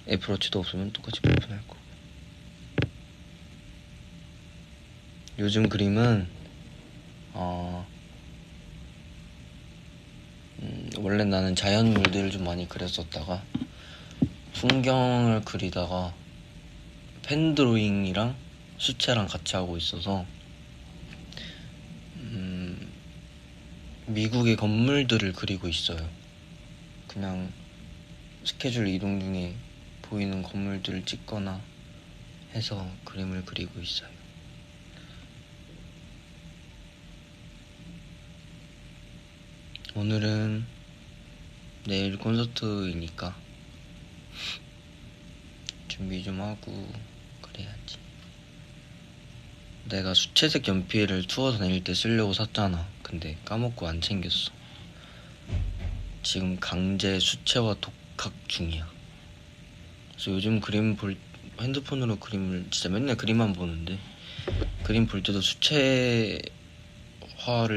애플워치도 없으면 똑같이 불편할 거고. 요즘 그림은 원래 나는 자연물들을 좀 많이 그렸었다가 풍경을 그리다가 펜 드로잉이랑 수채랑 같이 하고 있어서 미국의 건물들을 그리고 있어요. 그냥 스케줄 이동 중에 보이는 건물들을 찍거나 해서 그림을 그리고 있어요. 오늘은 내일 콘서트이니까 준비 좀 하고 그래야지. 내가 수채색 연필을 투어 다닐 때 쓰려고 샀잖아. 근데 까먹고 안 챙겼어. 지금 강제 수채화 독학 중이야. 그래서 요즘 핸드폰으로 그림을 진짜 맨날 그림만 보는데, 그림 볼 때도 수채화를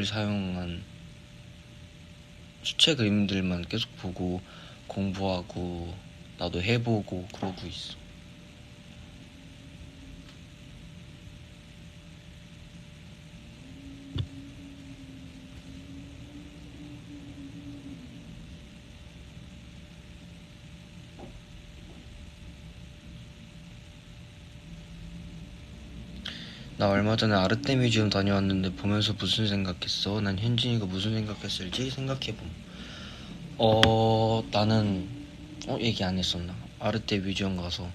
사용한 수채 그림들만 계속 보고 공부하고 나도 해보고 그러고 있어. 나 얼마 전에 아르테 뮤지엄 다녀왔는데 보면서 무슨 생각했어? 난 현진이가 무슨 생각했을지 생각해봄. 나는 얘기 안 했었나? 아르테 뮤지엄 가서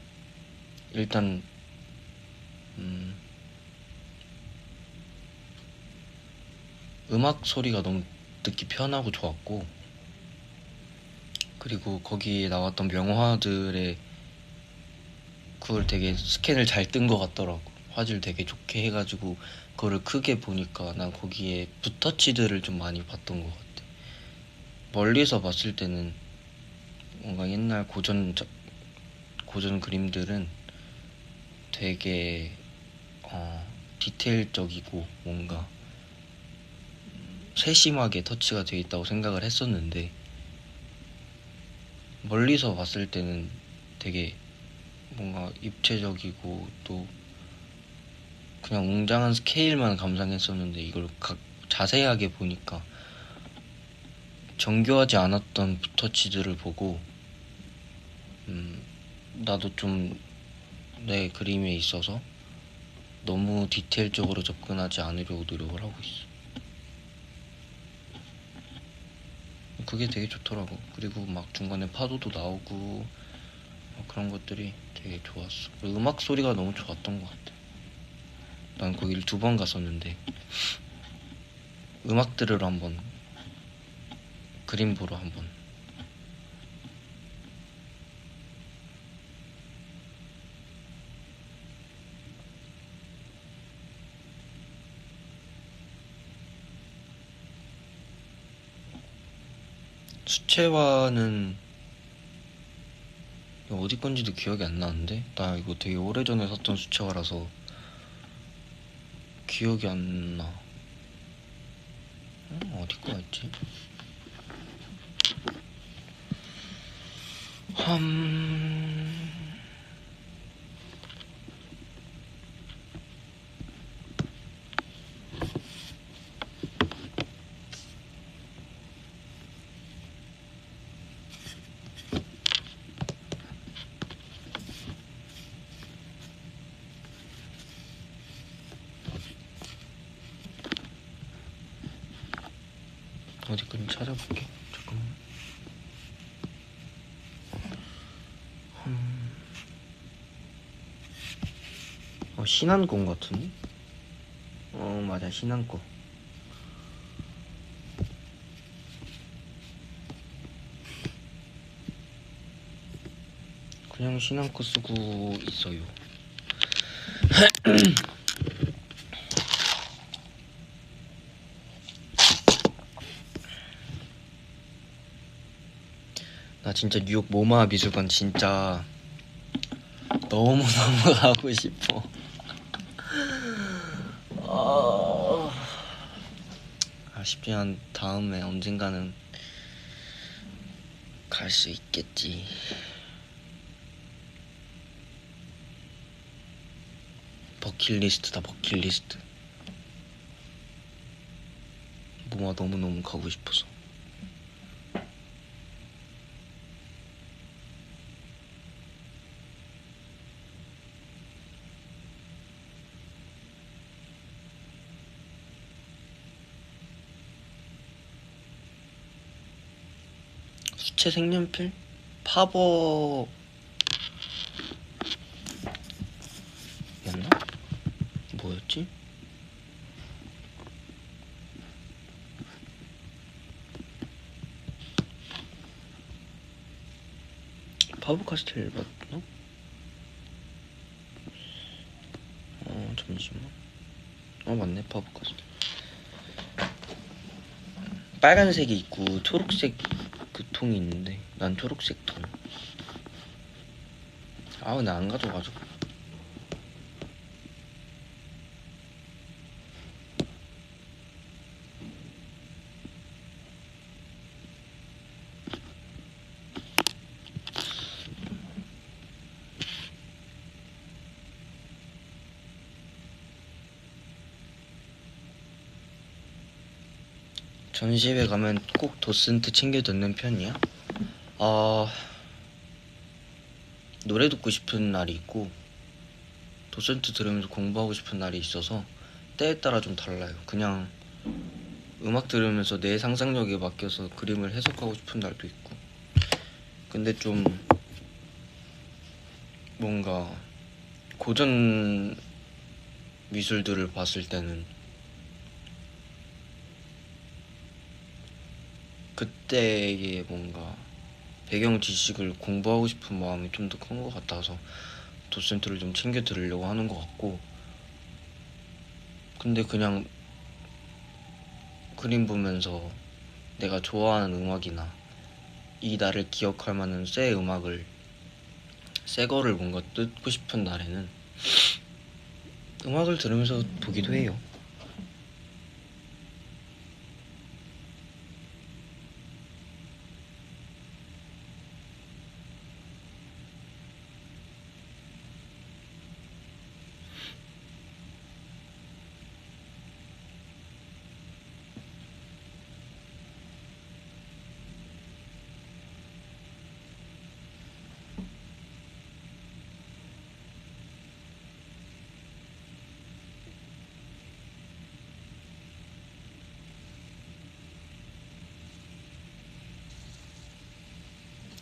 일단 음악 소리가 너무 듣기 편하고 좋았고, 그리고 거기에 나왔던 명화들의 그걸 되게 스캔을 잘 뜬 것 같더라고. 화질 되게 좋게 해가지고 그거를 크게 보니까 난 거기에 붓터치들을 좀 많이 봤던 것 같아. 멀리서 봤을 때는 뭔가 옛날 고전 그림들은 되게 디테일적이고 뭔가 세심하게 터치가 되어 있다고 생각을 했었는데, 멀리서 봤을 때는 되게 뭔가 입체적이고 또 그냥 웅장한 스케일만 감상했었는데, 이걸 자세하게 보니까 정교하지 않았던 붓터치들을 보고 나도 좀 내 그림에 있어서 너무 디테일적으로 접근하지 않으려고 노력을 하고 있어. 그게 되게 좋더라고. 그리고 막 중간에 파도도 나오고 그런 것들이 되게 좋았어. 그리고 음악 소리가 너무 좋았던 것 같아. 난 거기를 2번 갔었는데 음악 들으러 한번, 그림 보러 한번. 수채화는 어디 건지도 기억이 안 나는데, 나 이거 되게 오래전에 샀던 수채화라서 기억이 안 나. 어디 거였지? 어디 건지 찾아볼게. 잠깐만. 신한권 같은데? 맞아, 신한권. 그냥 신한권 쓰고 있어요. 진짜 뉴욕 모마 미술관 진짜 너무너무 가고 싶어. 아쉽지만 다음에 언젠가는 갈 수 있겠지. 버킷리스트다, 버킷리스트. 모마 너무너무 가고 싶어서. 수채 색연필? 파버 였나? 뭐였지? 파버 카스텔 맞나? 잠시만. 맞네, 파버 카스텔. 빨간색이 있고 초록색 그 통이 있는데 난 초록색 통. 근데 안 가져가지고. 전시회 가면 꼭 도슨트 챙겨 듣는 편이야? 노래 듣고 싶은 날이 있고 도슨트 들으면서 공부하고 싶은 날이 있어서 때에 따라 좀 달라요. 그냥 음악 들으면서 내 상상력에 맡겨서 그림을 해석하고 싶은 날도 있고. 근데 좀 뭔가 고전 미술들을 봤을 때는 그때의 뭔가 배경 지식을 공부하고 싶은 마음이 좀 더 큰 것 같아서 도슨트를 좀 챙겨 들으려고 하는 것 같고. 근데 그냥 그림 보면서 내가 좋아하는 음악이나 이 나를 기억할 만한 새 거를 뭔가 듣고 싶은 날에는 음악을 들으면서 보기도 해요.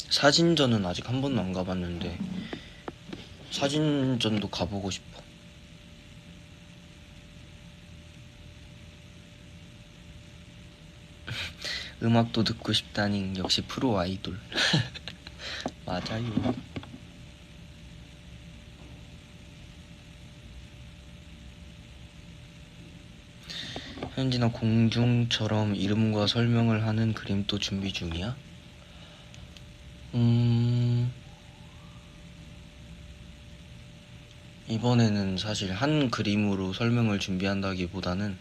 사진전은 아직 한 번도 안 가봤는데 사진전도 가보고 싶어. 음악도 듣고 싶다니 역시 프로 아이돌. 맞아요. 현진아, 공중처럼 이름과 설명을 하는 그림도 준비 중이야? 이번에는 사실 한 그림으로 설명을 준비한다기보다는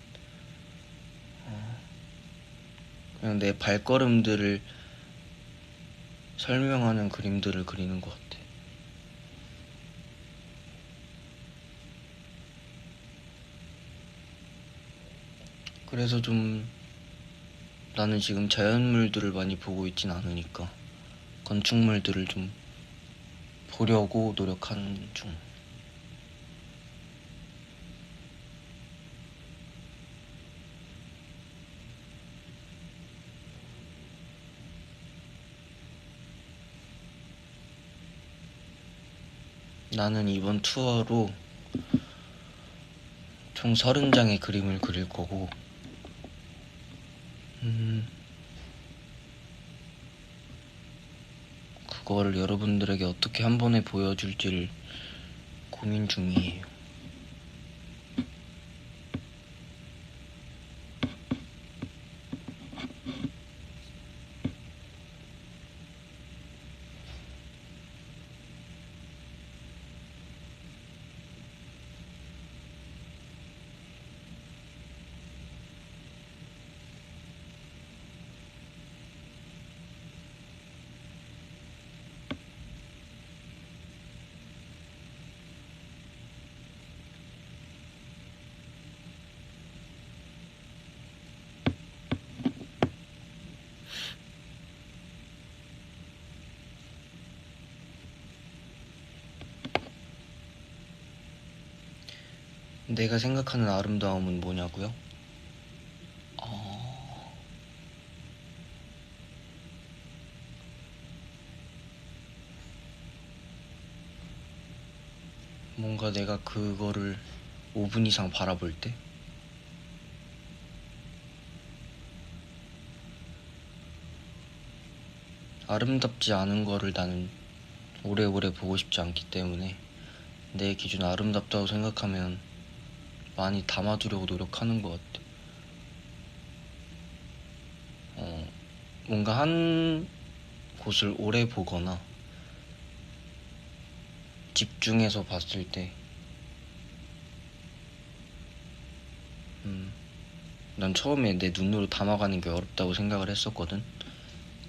그냥 내 발걸음들을 설명하는 그림들을 그리는 것 같아. 그래서 좀 나는 지금 자연물들을 많이 보고 있진 않으니까 건축물들을 좀 보려고 노력하는 중. 나는 이번 투어로 총 30장의 그림을 그릴 거고, 그거를 여러분들에게 어떻게 한 번에 보여줄지를 고민 중이에요. 내가 생각하는 아름다움은 뭐냐고요? 뭔가 내가 그거를 5분 이상 바라볼 때? 아름답지 않은 거를 나는 오래오래 보고 싶지 않기 때문에 내 기준 아름답다고 생각하면 많이 담아두려고 노력하는 것 같아. 뭔가 한 곳을 오래 보거나 집중해서 봤을 때 난 처음에 내 눈으로 담아가는 게 어렵다고 생각을 했었거든.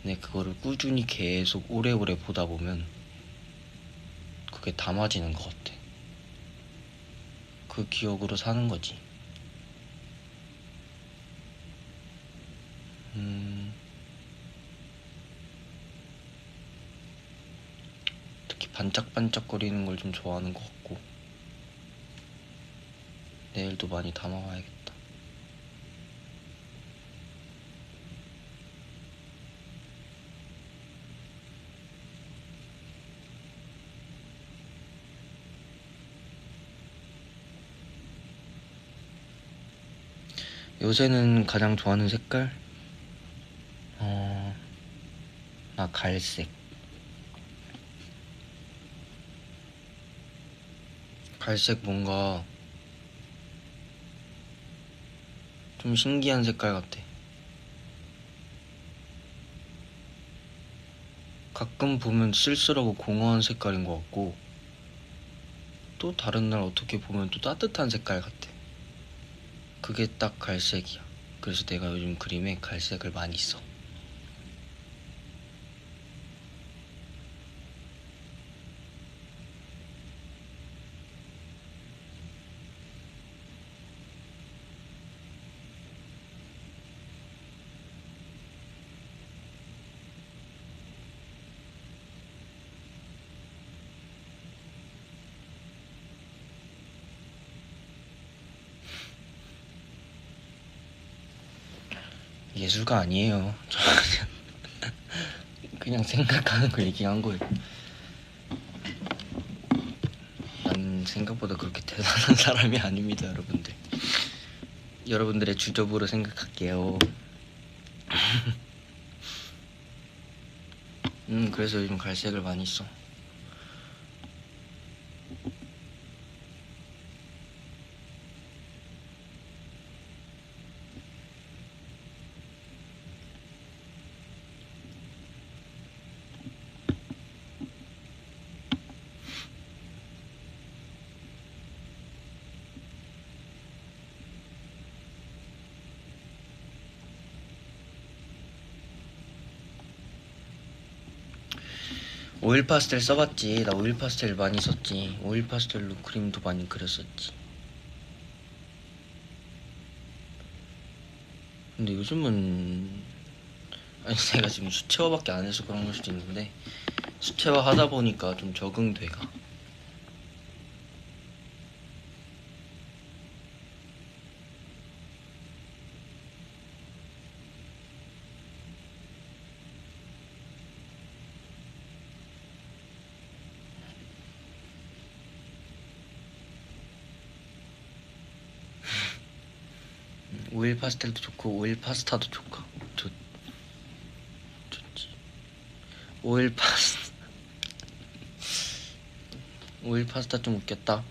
근데 그거를 꾸준히 계속 오래오래 보다 보면 그게 담아지는 것 같아. 그 기억으로 사는 거지. 특히 반짝반짝거리는 걸 좀 좋아하는 것 같고 내일도 많이 담아와야겠다. 요새는 가장 좋아하는 색깔? 나 갈색. 갈색 뭔가 좀 신기한 색깔 같아. 가끔 보면 쓸쓸하고 공허한 색깔인 것 같고 또 다른 날 어떻게 보면 또 따뜻한 색깔 같아. 그게 딱 갈색이야. 그래서 내가 요즘 그림에 갈색을 많이 써. 예술가 아니에요. 그냥 생각하는 거 얘기한 거예요. 난 생각보다 그렇게 대단한 사람이 아닙니다, 여러분들. 여러분들의 주접으로 생각할게요. 그래서 요즘 갈색을 많이 써. 오일 파스텔 써봤지. 나 오일 파스텔 많이 썼지. 오일 파스텔로 그림도 많이 그렸었지. 근데 요즘은 아니 내가 지금 수채화밖에 안 해서 그런 걸 수도 있는데 수채화 하다 보니까 좀 적응돼가. 오일 파스텔도 좋고 오일 파스타도 좋고 좋지. 오일 파스타 좀 웃겼다.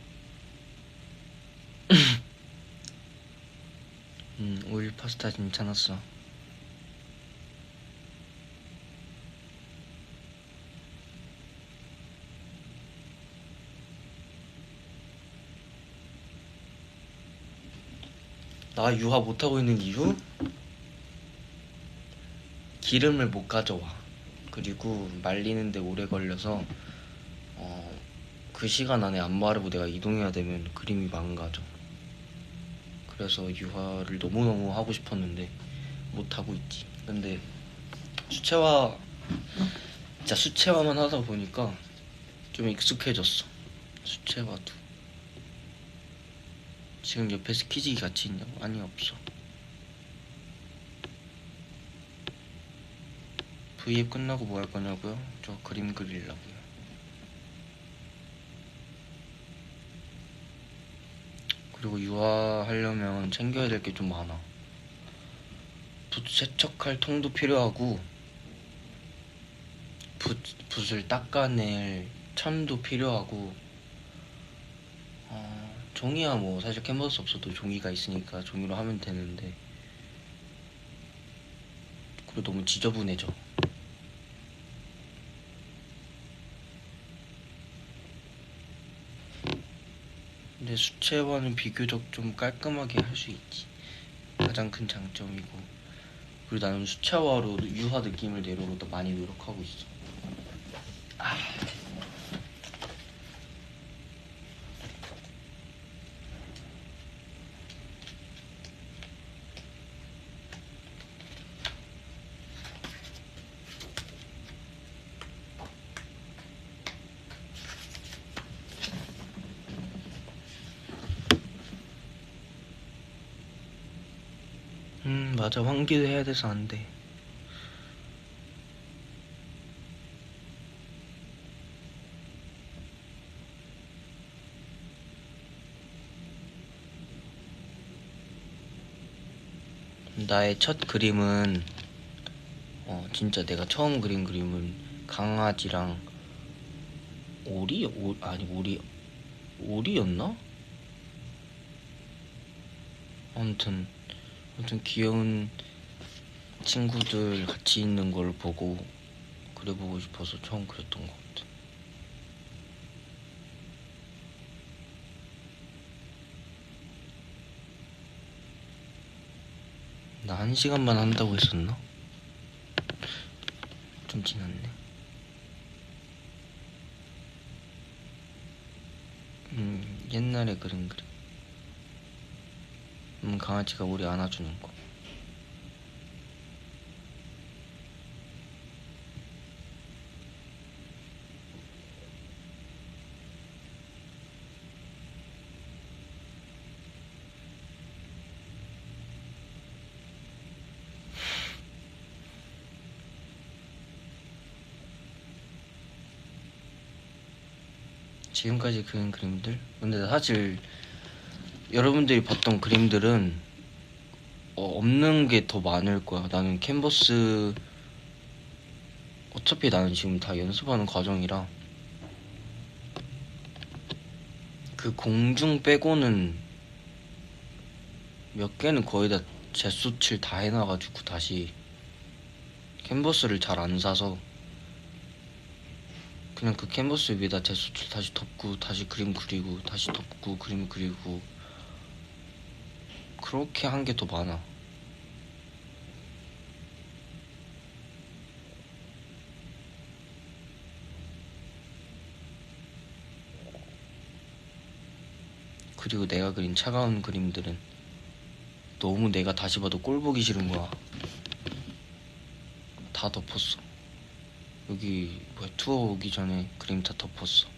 오일 파스타 괜찮았어. 나 유화 못하고 있는 이유? 기름을 못 가져와. 그리고 말리는데 오래 걸려서 그 시간 안에 안 마르고 내가 이동해야 되면 그림이 망가져. 그래서 유화를 너무너무 하고 싶었는데 못하고 있지. 근데 수채화 진짜 수채화만 하다 보니까 좀 익숙해졌어. 수채화도 지금 옆에 스키지 같이 있냐고? 아니, 없어. V앱 끝나고 뭐 할 거냐고요? 저 그림 그리려고요. 그리고 유화하려면 챙겨야 될 게 좀 많아. 붓 세척할 통도 필요하고, 붓을 닦아낼 천도 필요하고, 종이야 뭐 사실 캔버스 없어도 종이가 있으니까 종이로 하면 되는데, 그리고 너무 지저분해져. 근데 수채화는 비교적 좀 깔끔하게 할 수 있지. 가장 큰 장점이고. 그리고 나는 수채화로 유화 느낌을 내려고 많이 노력하고 있어. 맞아. 환기도 해야 돼서 안 돼. 나의 첫 그림은 진짜 내가 처음 그린 그림은 강아지랑 오리였나? 아무튼 귀여운 친구들 같이 있는 걸 보고 그려보고 싶어서 처음 그렸던 것 같아. 나 1시간만 한다고 했었나? 좀 지났네. 옛날에 그린 그림. 강아지가 우리 안아주는 거. 지금까지 그린 그림들? 근데 사실 여러분들이 봤던 그림들은 없는 게 더 많을 거야. 나는 캔버스 어차피 나는 지금 다 연습하는 과정이라 그 공중 빼고는 몇 개는 거의 다 재수칠 다 해놔가지고 다시 캔버스를 잘 안 사서 그냥 그 캔버스 위에다 재수칠 다시 덮고 다시 그림 그리고 다시 덮고 그림 그리고 그렇게 한 게 더 많아. 그리고 내가 그린 차가운 그림들은 너무 내가 다시 봐도 꼴 보기 싫은 거야. 다 덮었어. 여기 투어 오기 전에 그림 다 덮었어.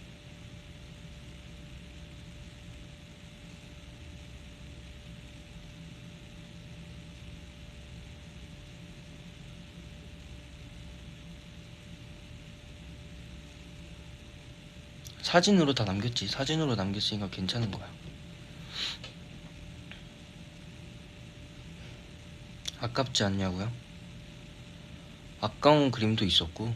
사진으로 다 남겼지. 사진으로 남겼으니까 괜찮은 거야. 아깝지 않냐고요? 아까운 그림도 있었고,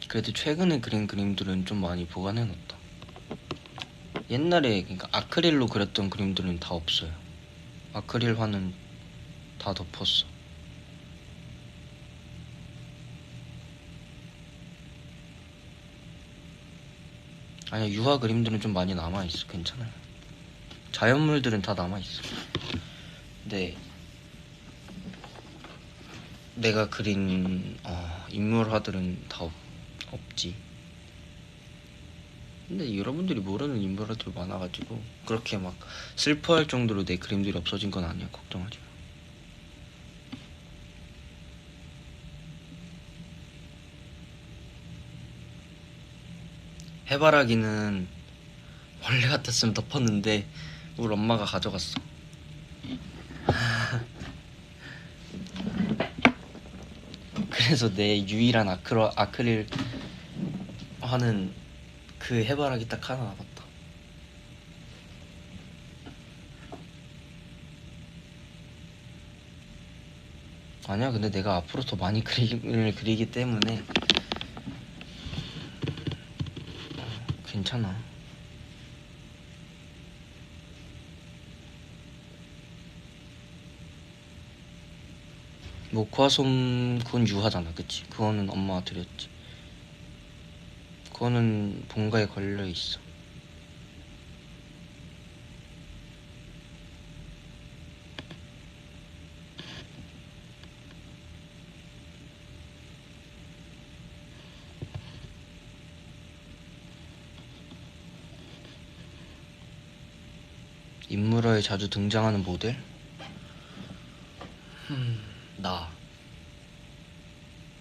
그래도 최근에 그린 그림들은 좀 많이 보관해놨다. 옛날에 그러니까 아크릴로 그렸던 그림들은 다 없어요. 아크릴화는 다 덮었어. 아니야, 유화 그림들은 좀 많이 남아있어. 괜찮아요. 자연물들은 다 남아있어. 근데 내가 그린 인물화들은 다 없지. 근데 여러분들이 모르는 인물화들 많아가지고 그렇게 막 슬퍼할 정도로 내 그림들이 없어진 건 아니야. 걱정하지 마. 해바라기는 원래 같았으면 덮었는데 우리 엄마가 가져갔어. 그래서 내 유일한 아크릴 하는 그 해바라기 딱 하나 남았다. 아니야, 근데 내가 앞으로 더 많이 그림을 그리기 때문에 괜찮아. 목화솜 그건 유하잖아, 그치? 그거는 엄마가 드렸지. 그거는 본가에 걸려 있어. 인물화에 자주 등장하는 모델?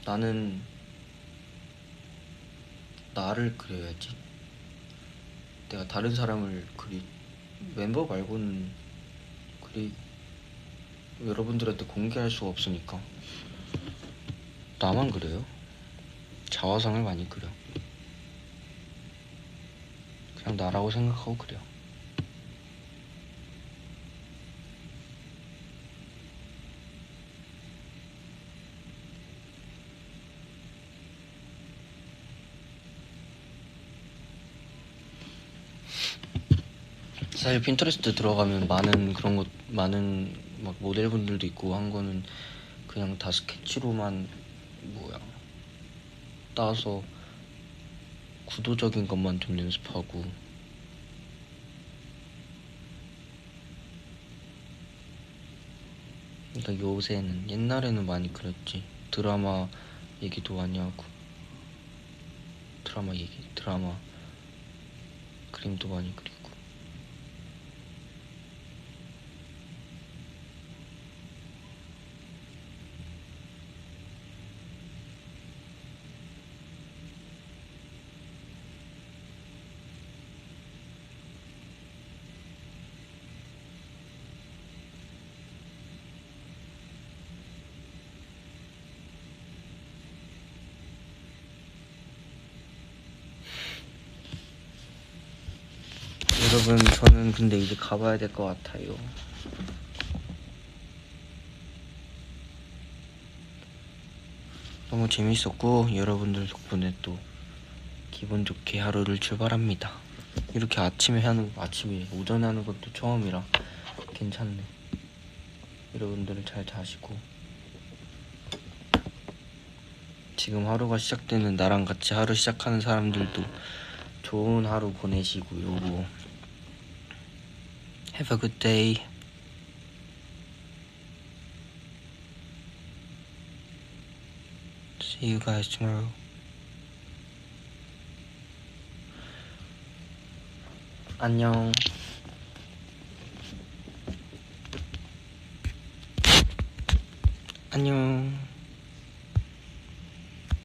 나는 나를 그려야지. 내가 다른 사람을 멤버 말고는 여러분들한테 공개할 수가 없으니까 나만 그려요. 자화상을 많이 그려. 그냥 나라고 생각하고 그려. 사실 핀터레스트 들어가면 많은 막 모델분들도 있고 한 거는 그냥 다 스케치로만 따서 구도적인 것만 좀 연습하고. 그러니까 요새는, 옛날에는 많이 그렸지. 드라마 얘기도 많이 하고, 드라마 그림도 많이 그리고. 여러분, 저는 근데 이제 가봐야 될 것 같아요. 너무 재밌었고 여러분들 덕분에 또 기분 좋게 하루를 출발합니다. 이렇게 아침에 오전에 하는 것도 처음이라 괜찮네. 여러분들은 잘 자시고 지금 하루가 시작되는 나랑 같이 하루 시작하는 사람들도 좋은 하루 보내시고요. Have a good day. See you guys tomorrow. 안녕. 안녕.